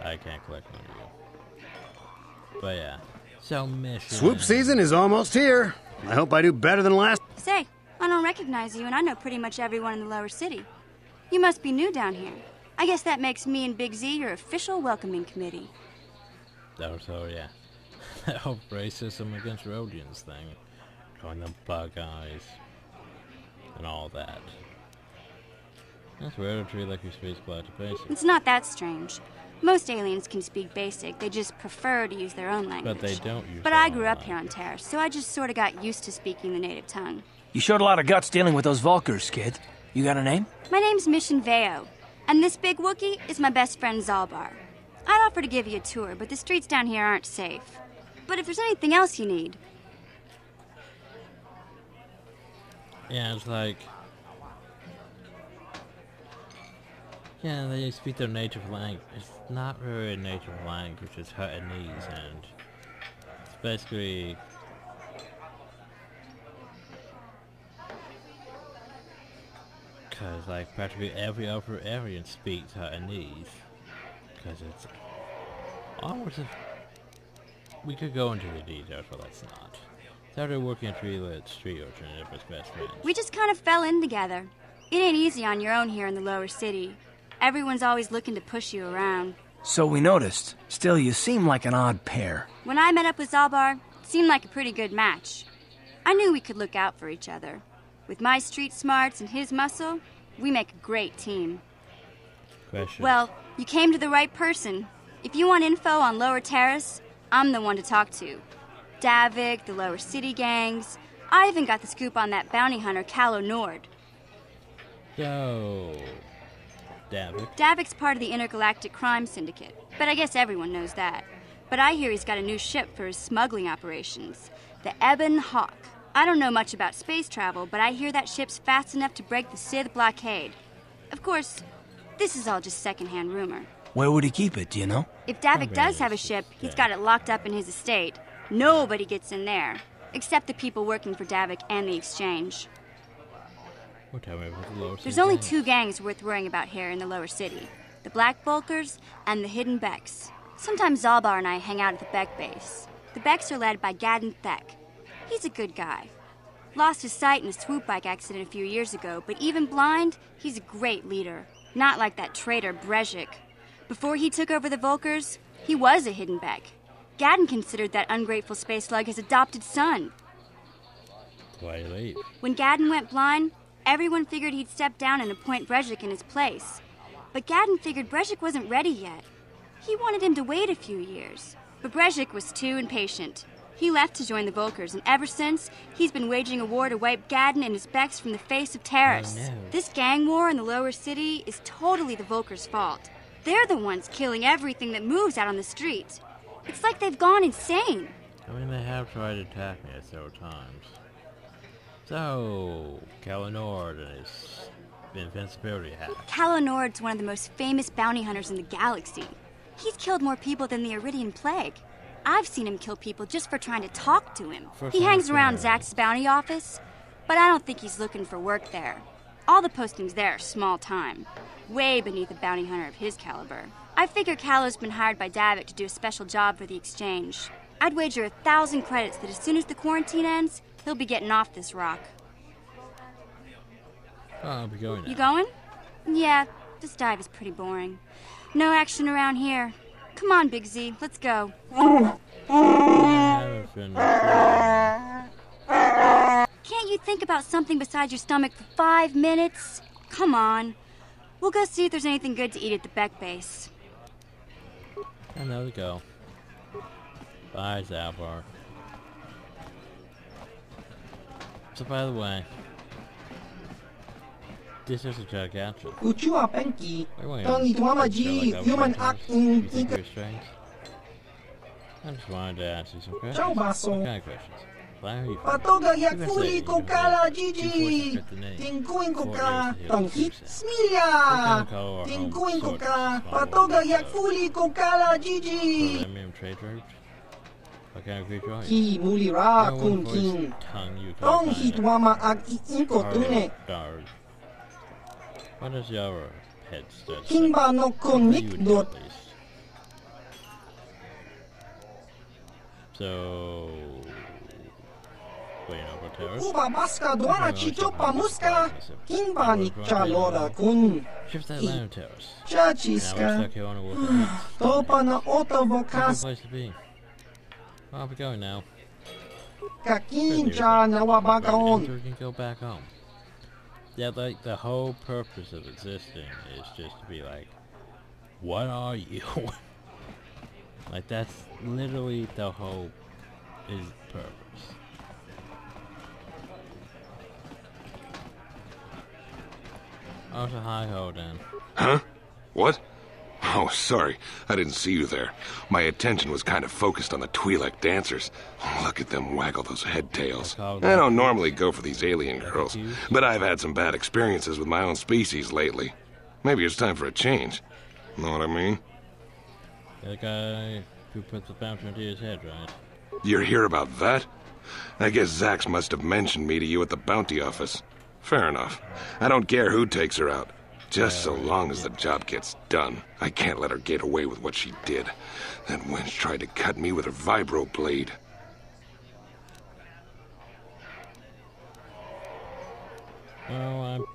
I can't collect one of you. But yeah. So mission. Swoop season is almost here. I hope I do better than last. Say, I don't recognize you, and I know pretty much everyone in the lower city. You must be new down here. I guess that makes me and Big Z your official welcoming committee. So yeah. That whole racism against Rhodians thing. Calling them Bug-Eyes. And all that. That's weird to treat like you speak to basic. It's not that strange. Most aliens can speak basic, they just prefer to use their own language. But they don't use But I grew up here on Terra, so I just sort of got used to speaking the native tongue. You showed a lot of guts dealing with those Vulkars, kid. You got a name? My name's Mission Veo, and this big Wookiee is my best friend Zalbar. I'd offer to give you a tour, but the streets down here aren't safe. But if there's anything else you need... Yeah, it's like... Yeah, they speak their native language. It's not really a native language, it's Huttonese, and basically... Because, like, practically every upper area speaks Hainese. Because it's almost a... We could go into the details, but let's not. Started working at three-lit street urchin and everybody's best friends. We just kind of fell in together. It ain't easy on your own here in the lower city. Everyone's always looking to push you around. So we noticed. Still, you seem like an odd pair. When I met up with Zalbar, it seemed like a pretty good match. I knew we could look out for each other. With my street smarts and his muscle, we make a great team. Question. Well, you came to the right person. If you want info on Lower Terrace, I'm the one to talk to. Davik, the Lower City gangs. I even got the scoop on that bounty hunter, Calo Nord. So... Davik? Davik's part of the Intergalactic Crime Syndicate, but I guess everyone knows that. But I hear he's got a new ship for his smuggling operations, the Ebon Hawk. I don't know much about space travel, but I hear that ship's fast enough to break the Sith blockade. Of course, this is all just secondhand rumor. Where would he keep it, do you know? If Davik does have a ship, he's got it locked up in his estate. Nobody gets in there, except the people working for Davik and the Exchange. There's only two gangs worth worrying about here in the lower city. The Black Volkers and the Hidden Becks. Sometimes Zalbar and I hang out at the Beck base. The Becks are led by Gadden Thek. He's a good guy. Lost his sight in a swoop bike accident a few years ago, but even blind, he's a great leader. Not like that traitor Brezhik. Before he took over the Volkers, he was a Hidden Beck. Gadden considered that ungrateful space slug his adopted son. Why leave? When Gadden went blind, everyone figured he'd step down and appoint Brezhik in his place. But Gadden figured Brezhik wasn't ready yet. He wanted him to wait a few years. But Brezhik was too impatient. He left to join the Volkers, and ever since, he's been waging a war to wipe Gadden and his Becks from the face of Terrace. Oh, no. This gang war in the lower city is totally the Volkers' fault. They're the ones killing everything that moves out on the street. It's like they've gone insane. I mean, they have tried to attack me several times. So, Calo Nord and his invincibility hat. Calo Nord's one of the most famous bounty hunters in the galaxy. He's killed more people than the Iridian Plague. I've seen him kill people just for trying to talk to him. He hangs around Zach's bounty office, but I don't think he's looking for work there. All the postings there are small time, way beneath a bounty hunter of his caliber. I figure Calo's been hired by Davik to do a special job for the Exchange. I'd wager 1,000 credits that as soon as the quarantine ends, he'll be getting off this rock. Oh, I'll be going now. You going? Yeah, this dive is pretty boring. No action around here. Come on, Big Z, let's go. Can't you think about something besides your stomach for 5 minutes? Come on. We'll go see if there's anything good to eat at the Beck base. And there we go. Bye, Zalbar. So, by the way, this is a gigantic. Ucua Penki, Tong Ituamaji, Human Acting. I just wanted to ask you some questions. Ciao, Basso. What kind of questions? Patoga yak fuli kokala Gigi. Tinkuin koka, tong hit smilia. Tinkuin koka, patoga yak fuli kokala Gigi. What kind of creature are you? Ki mulira kun king. Tong hit wama ag inkotune. What is your head stats? Kimba no konik dot. So... Uba baska duana chichopa muska. Kimba ni chalora kun. Shift that land terrace. Chachiska. Topa na otovokas. Place to be. I'll be going now. Kakinja na wabagaon. We can go back home. Yeah, like, the whole purpose of existing is just to be like, what are you? Like, that's literally the whole purpose. Oh, it's a hi-ho then. Huh? What? Oh, sorry. I didn't see you there. My attention was kind of focused on the Twi'lek dancers. Look at them waggle those head tails. I don't normally go for these alien girls, but I've had some bad experiences with my own species lately. Maybe it's time for a change. Know what I mean? The guy who put the bounty into his head, right? You're here about that? I guess Zax must have mentioned me to you at the bounty office. Fair enough. I don't care who takes her out. Just so long as the job gets done. I can't let her get away with what she did. That wench tried to cut me with her vibro blade.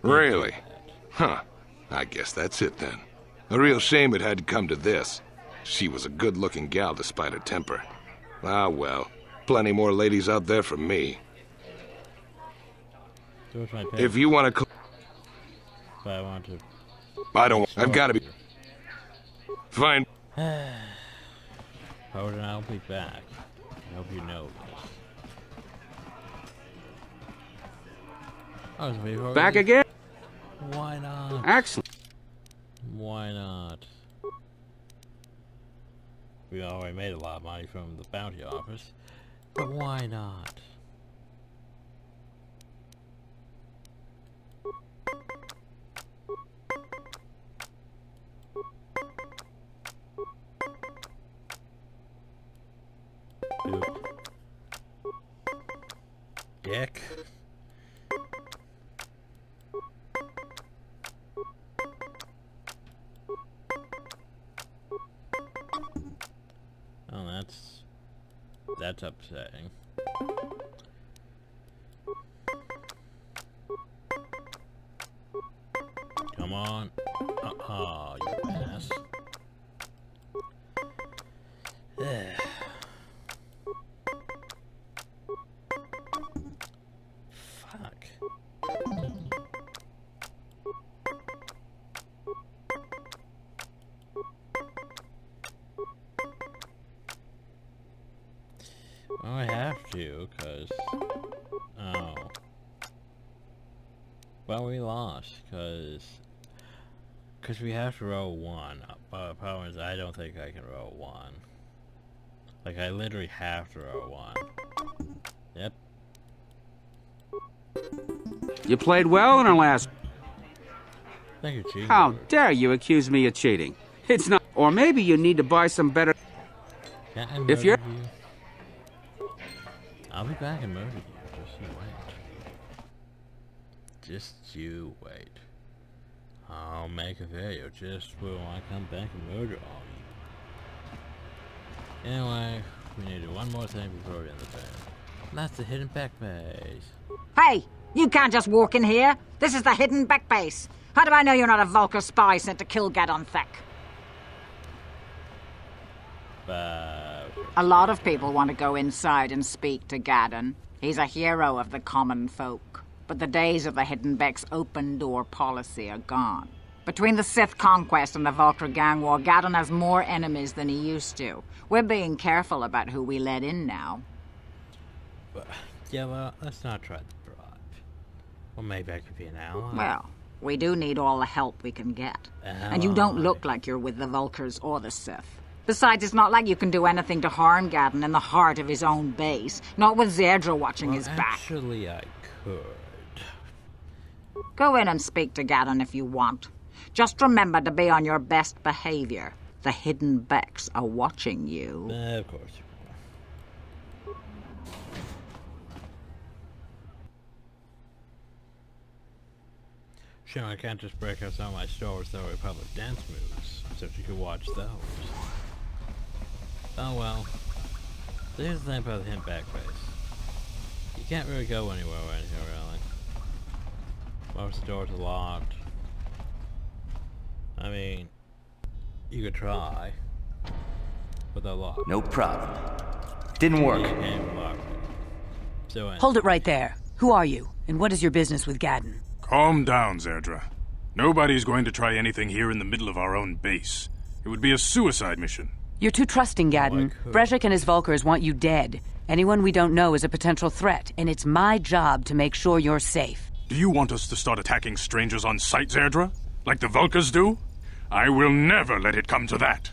Really? Huh. I guess that's it then. A real shame it had to come to this. She was a good-looking gal despite her temper. Ah, well. Plenty more ladies out there for me. If you want to... If I want to... I don't... I've got to be... Fine. Howard, I'll be back. I hope you know this. Back again? Why not? Excellent. Why not? We already made a lot of money from the bounty office, but why not? Dick. Oh, that's upsetting. Come on. Oh, you ass. Fuck. Well, I have to, cause... Oh. Well, we lost, cause we have to roll 1. But the problem is I don't think I can roll 1. Like, I literally have to roll 1. Yep. You played well in our last... Thank you, Chief. How dare you accuse me of cheating? It's not... Or maybe you need to buy some better... If you're... I'll be back and murder you. Just you wait. Just you wait. I'll make a video just when I come back and murder all of you. Anyway, we need to do one more thing before we end the bed. And that's the hidden back base. Hey! You can't just walk in here. This is the hidden back base. How do I know you're not a Vulcar spy sent to kill Gadon Thek? A lot of people want to go inside and speak to Gadon. He's a hero of the common folk. But the days of the Hidden Beck's open-door policy are gone. Between the Sith conquest and the Vulcar gang war, Gadon has more enemies than he used to. We're being careful about who we let in now. Yeah, well, let's not try the bribe. Well, maybe I could be an ally. Well, we do need all the help we can get. And you don't look like you're with the Vulcars or the Sith. Besides, it's not like you can do anything to harm Gadon in the heart of his own base. Not with Zerdra watching his back. Actually, I could. Go in and speak to Gadon if you want. Just remember to be on your best behavior. The Hidden Becks are watching you. Of course. Sure, I can't just break out some of my Star Wars The Republic dance moves, so you can watch those. Oh well. So here's the thing about the hint back base. You can't really go anywhere around here, really. Most doors are locked. I mean, you could try, but they're locked. No problem. Didn't work. So hold it right there. Who are you, and what is your business with Gadon? Calm down, Zerdra. Nobody's going to try anything here in the middle of our own base. It would be a suicide mission. You're too trusting, Gadon. Brezhik and his Vulcars want you dead. Anyone we don't know is a potential threat, and it's my job to make sure you're safe. Do you want us to start attacking strangers on sight, Zerdra? Like the Vulcars do? I will never let it come to that.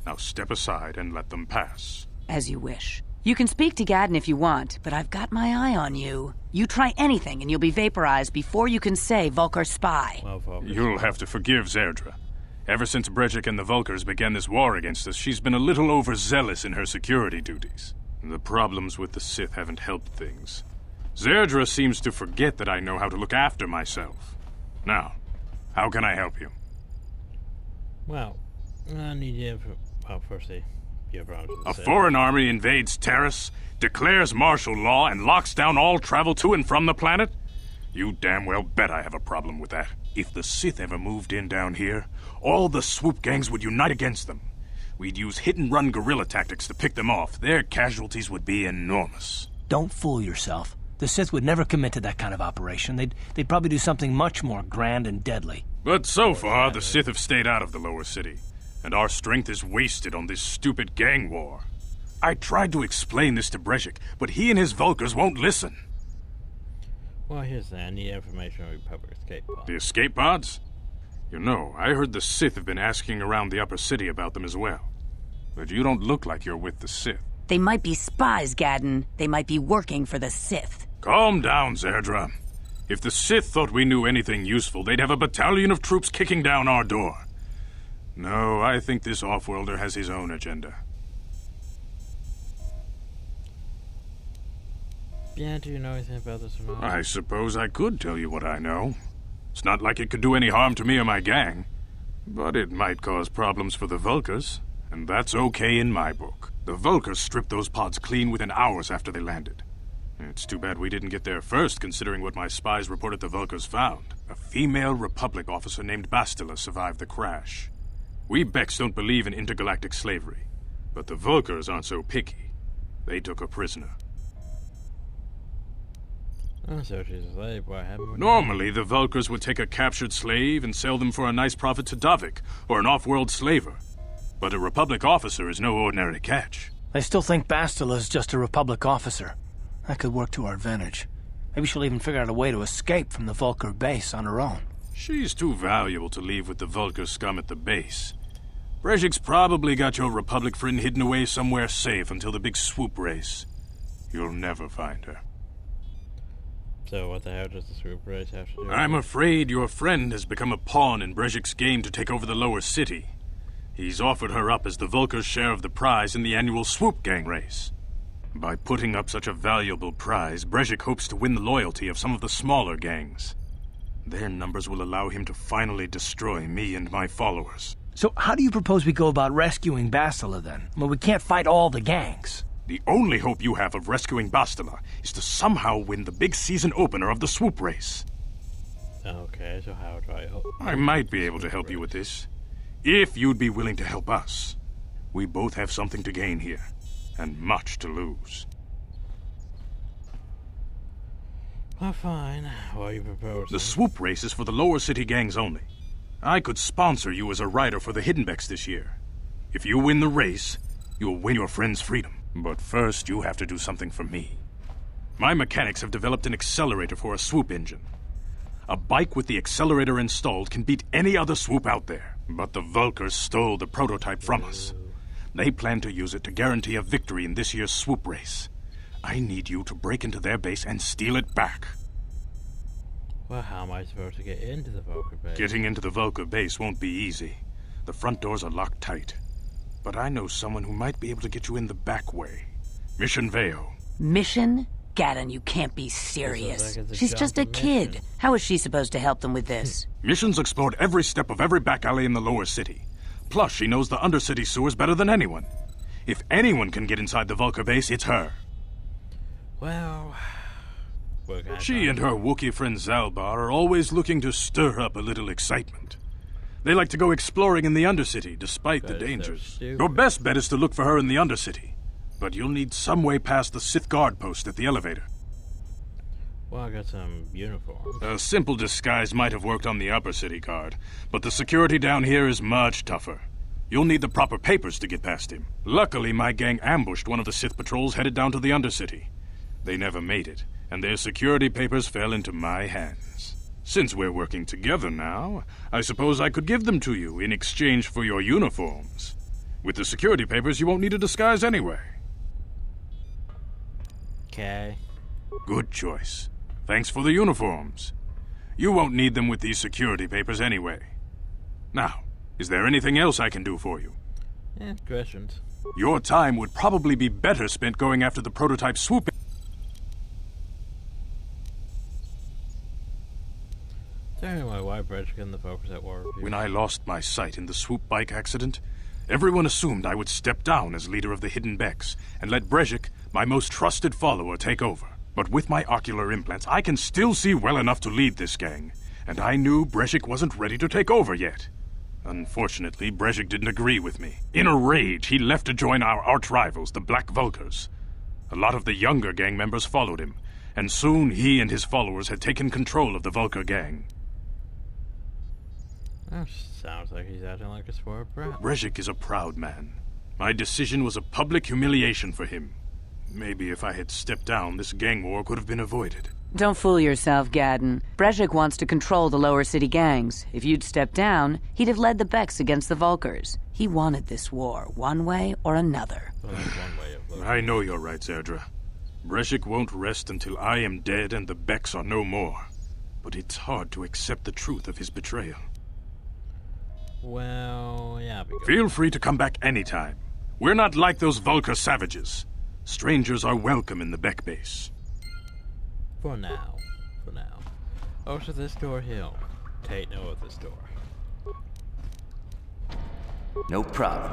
Now step aside and let them pass. As you wish. You can speak to Gadon if you want, but I've got my eye on you. You try anything and you'll be vaporized before you can say Vulcar spy. You'll have to forgive Zerdra. Ever since Brezhik and the Vulcars began this war against us, she's been a little overzealous in her security duties. The problems with the Sith haven't helped things. Zerdra seems to forget that I know how to look after myself. Now, how can I help you? Well, I need you for... Well, firstly, your problems with the A Sith. foreign army invades Terrace, declares martial law, and locks down all travel to and from the planet? You damn well bet I have a problem with that. If the Sith ever moved in down here, all the swoop gangs would unite against them. We'd use hit-and-run guerrilla tactics to pick them off. Their casualties would be enormous. Don't fool yourself. The Sith would never commit to that kind of operation. They'd probably do something much more grand and deadly. But so far, the Sith have stayed out of the lower city, and our strength is wasted on this stupid gang war. I tried to explain this to Brezhik, but he and his Vulkars won't listen. Well, here's that. I need information on Republic escape pods. The escape pods? You know, I heard the Sith have been asking around the upper city about them as well. But you don't look like you're with the Sith. They might be spies, Gadden. They might be working for the Sith. Calm down, Zerdra. If the Sith thought we knew anything useful, they'd have a battalion of troops kicking down our door. No, I think this off-worlder has his own agenda. Yeah, do you know anything about this or not? I suppose I could tell you what I know. It's not like it could do any harm to me or my gang. But it might cause problems for the Vulkars, and that's okay in my book. The Vulkars stripped those pods clean within hours after they landed. It's too bad we didn't get there first, considering what my spies reported the Vulkars found. A female Republic officer named Bastila survived the crash. We Beks don't believe in intergalactic slavery, but the Vulkars aren't so picky. They took her prisoner. Oh, so she's a slave. Why haven't we... Normally, the Vulkars would take a captured slave and sell them for a nice profit to Davik, or an off-world slaver. But a Republic officer is no ordinary catch. I still think Bastila's just a Republic officer. That could work to our advantage. Maybe she'll even figure out a way to escape from the Vulkar base on her own. She's too valuable to leave with the Vulkar scum at the base. Brezhik's probably got your Republic friend hidden away somewhere safe until the big swoop race. You'll never find her. So what the hell does the swoop race have to do with I'm it? afraid your friend has become a pawn in Brezhik's game to take over the lower city. He's offered her up as the Vulkar's share of the prize in the annual swoop gang race. By putting up such a valuable prize, Brezhik hopes to win the loyalty of some of the smaller gangs. Their numbers will allow him to finally destroy me and my followers. So how do you propose we go about rescuing Bastila, then? Well, we can't fight all the gangs. The only hope you have of rescuing Bastila is to somehow win the big season opener of the swoop race. Okay, so how do I hope? I might be able to help you with this. If you'd be willing to help us. We both have something to gain here, and much to lose. Well, fine. What are you proposing? The swoop race is for the lower city gangs only. I could sponsor you as a rider for the Hidden Becks this year. If you win the race, you'll win your friend's freedom. But first, you have to do something for me. My mechanics have developed an accelerator for a swoop engine. A bike with the accelerator installed can beat any other swoop out there. But the Vulkars stole the prototype from us. They plan to use it to guarantee a victory in this year's swoop race. I need you to break into their base and steal it back. Well, how am I supposed to get into the Vulkar base? Getting into the Vulkar base won't be easy. The front doors are locked tight. But I know someone who might be able to get you in the back way. Mission Veo. Mission? Gadden, you can't be serious. She's just a kid. How is she supposed to help them with this? Mission's explored every step of every back alley in the lower city. Plus, she knows the undercity sewers better than anyone. If anyone can get inside the Vulkar base, it's her. Well... She and her Wookiee friend Zalbar are always looking to stir up a little excitement. They like to go exploring in the Undercity, despite the dangers. Your best bet is to look for her in the Undercity. But you'll need some way past the Sith guard post at the elevator. Well, I got some uniforms. A simple disguise might have worked on the upper city guard, but the security down here is much tougher. You'll need the proper papers to get past him. Luckily, my gang ambushed one of the Sith patrols headed down to the Undercity. They never made it, and their security papers fell into my hands. Since we're working together now, I suppose I could give them to you in exchange for your uniforms. With the security papers, you won't need a disguise anyway. Okay. Good choice. Thanks for the uniforms. You won't need them with these security papers anyway. Now, is there anything else I can do for you? Yeah, questions. Your time would probably be better spent going after the prototype swoop. Anyway, why Bredzik and the focus at war? When I lost my sight in the swoop bike accident, everyone assumed I would step down as leader of the Hidden Becks and let Bredzik, my most trusted follower, take over. But with my ocular implants, I can still see well enough to lead this gang, and I knew Bredzik wasn't ready to take over yet. Unfortunately, Bredzik didn't agree with me. In a rage, he left to join our arch-rivals, the Black Vulkars. A lot of the younger gang members followed him, and soon he and his followers had taken control of the Vulkar gang. That sounds like he's acting like a spoiled brat. Bredzik is a proud man. My decision was a public humiliation for him. Maybe if I had stepped down, this gang war could have been avoided. Don't fool yourself, Gadden. Bredzik wants to control the lower city gangs. If you'd stepped down, he'd have led the Becks against the Vulkars. He wanted this war, one way or another. Well, that's one way of looking. I know you're right, Zerdra. Bredzik won't rest until I am dead and the Becks are no more. But it's hard to accept the truth of his betrayal. Well, yeah, feel free to come back anytime. We're not like those Vulkar savages. Strangers are welcome in the Beck base. For now. For now. Oh, so this door here. Take note of this door. No problem.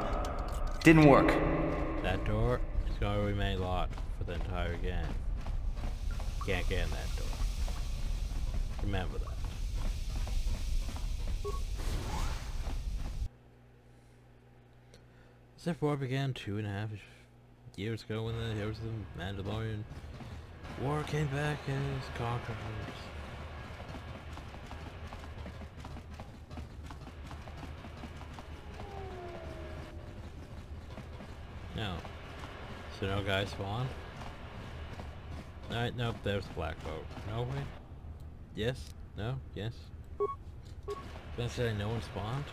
Didn't work. That door is going to remain locked for the entire game. Can't get in that door. Remember that. This war began 2.5 years ago when the heroes of the Mandalorian War came back as conquerors. No. So no guys spawn? Alright, nope, there's the black boat. No way? Yes? No? Yes? Gonna say no one spawned?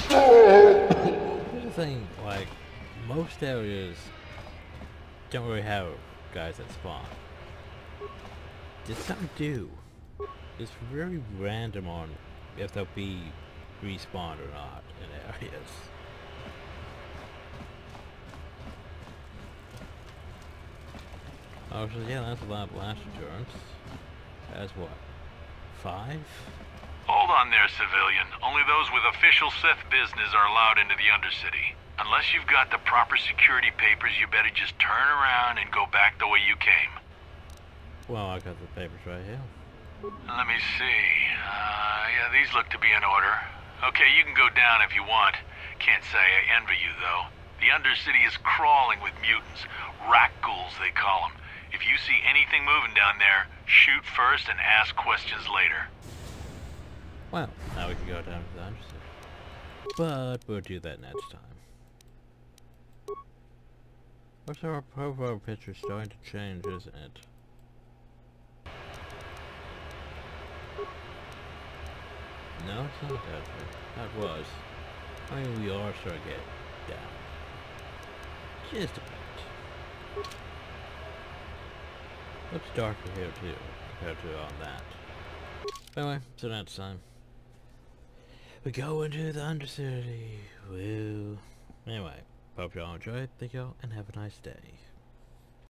Here's the thing, like, most areas don't really have guys that spawn. Just some do. It's very random on if they'll be respawned or not in areas. Oh, so yeah, that's a lot of blast endurance. That's what? 5? Hold on there, civilian. Only those with official Sith business are allowed into the Undercity. Unless you've got the proper security papers, you better just turn around and go back the way you came. Well, I got the papers right here. Let me see. Yeah, these look to be in order. Okay, you can go down if you want. Can't say I envy you, though. The Undercity is crawling with mutants. Rat ghouls, they call them. If you see anything moving down there, shoot first and ask questions later. Well, now we can go down to the Undercity. But we'll do that next time. What's our profile picture starting to change, isn't it? No, it's not that bad. That was. I mean, we are starting to get down. Just a bit. Looks darker here too, compared to on that. Anyway, so next time we go into the Undercity. Woo. Anyway, hope y'all enjoyed. Thank y'all, and have a nice day.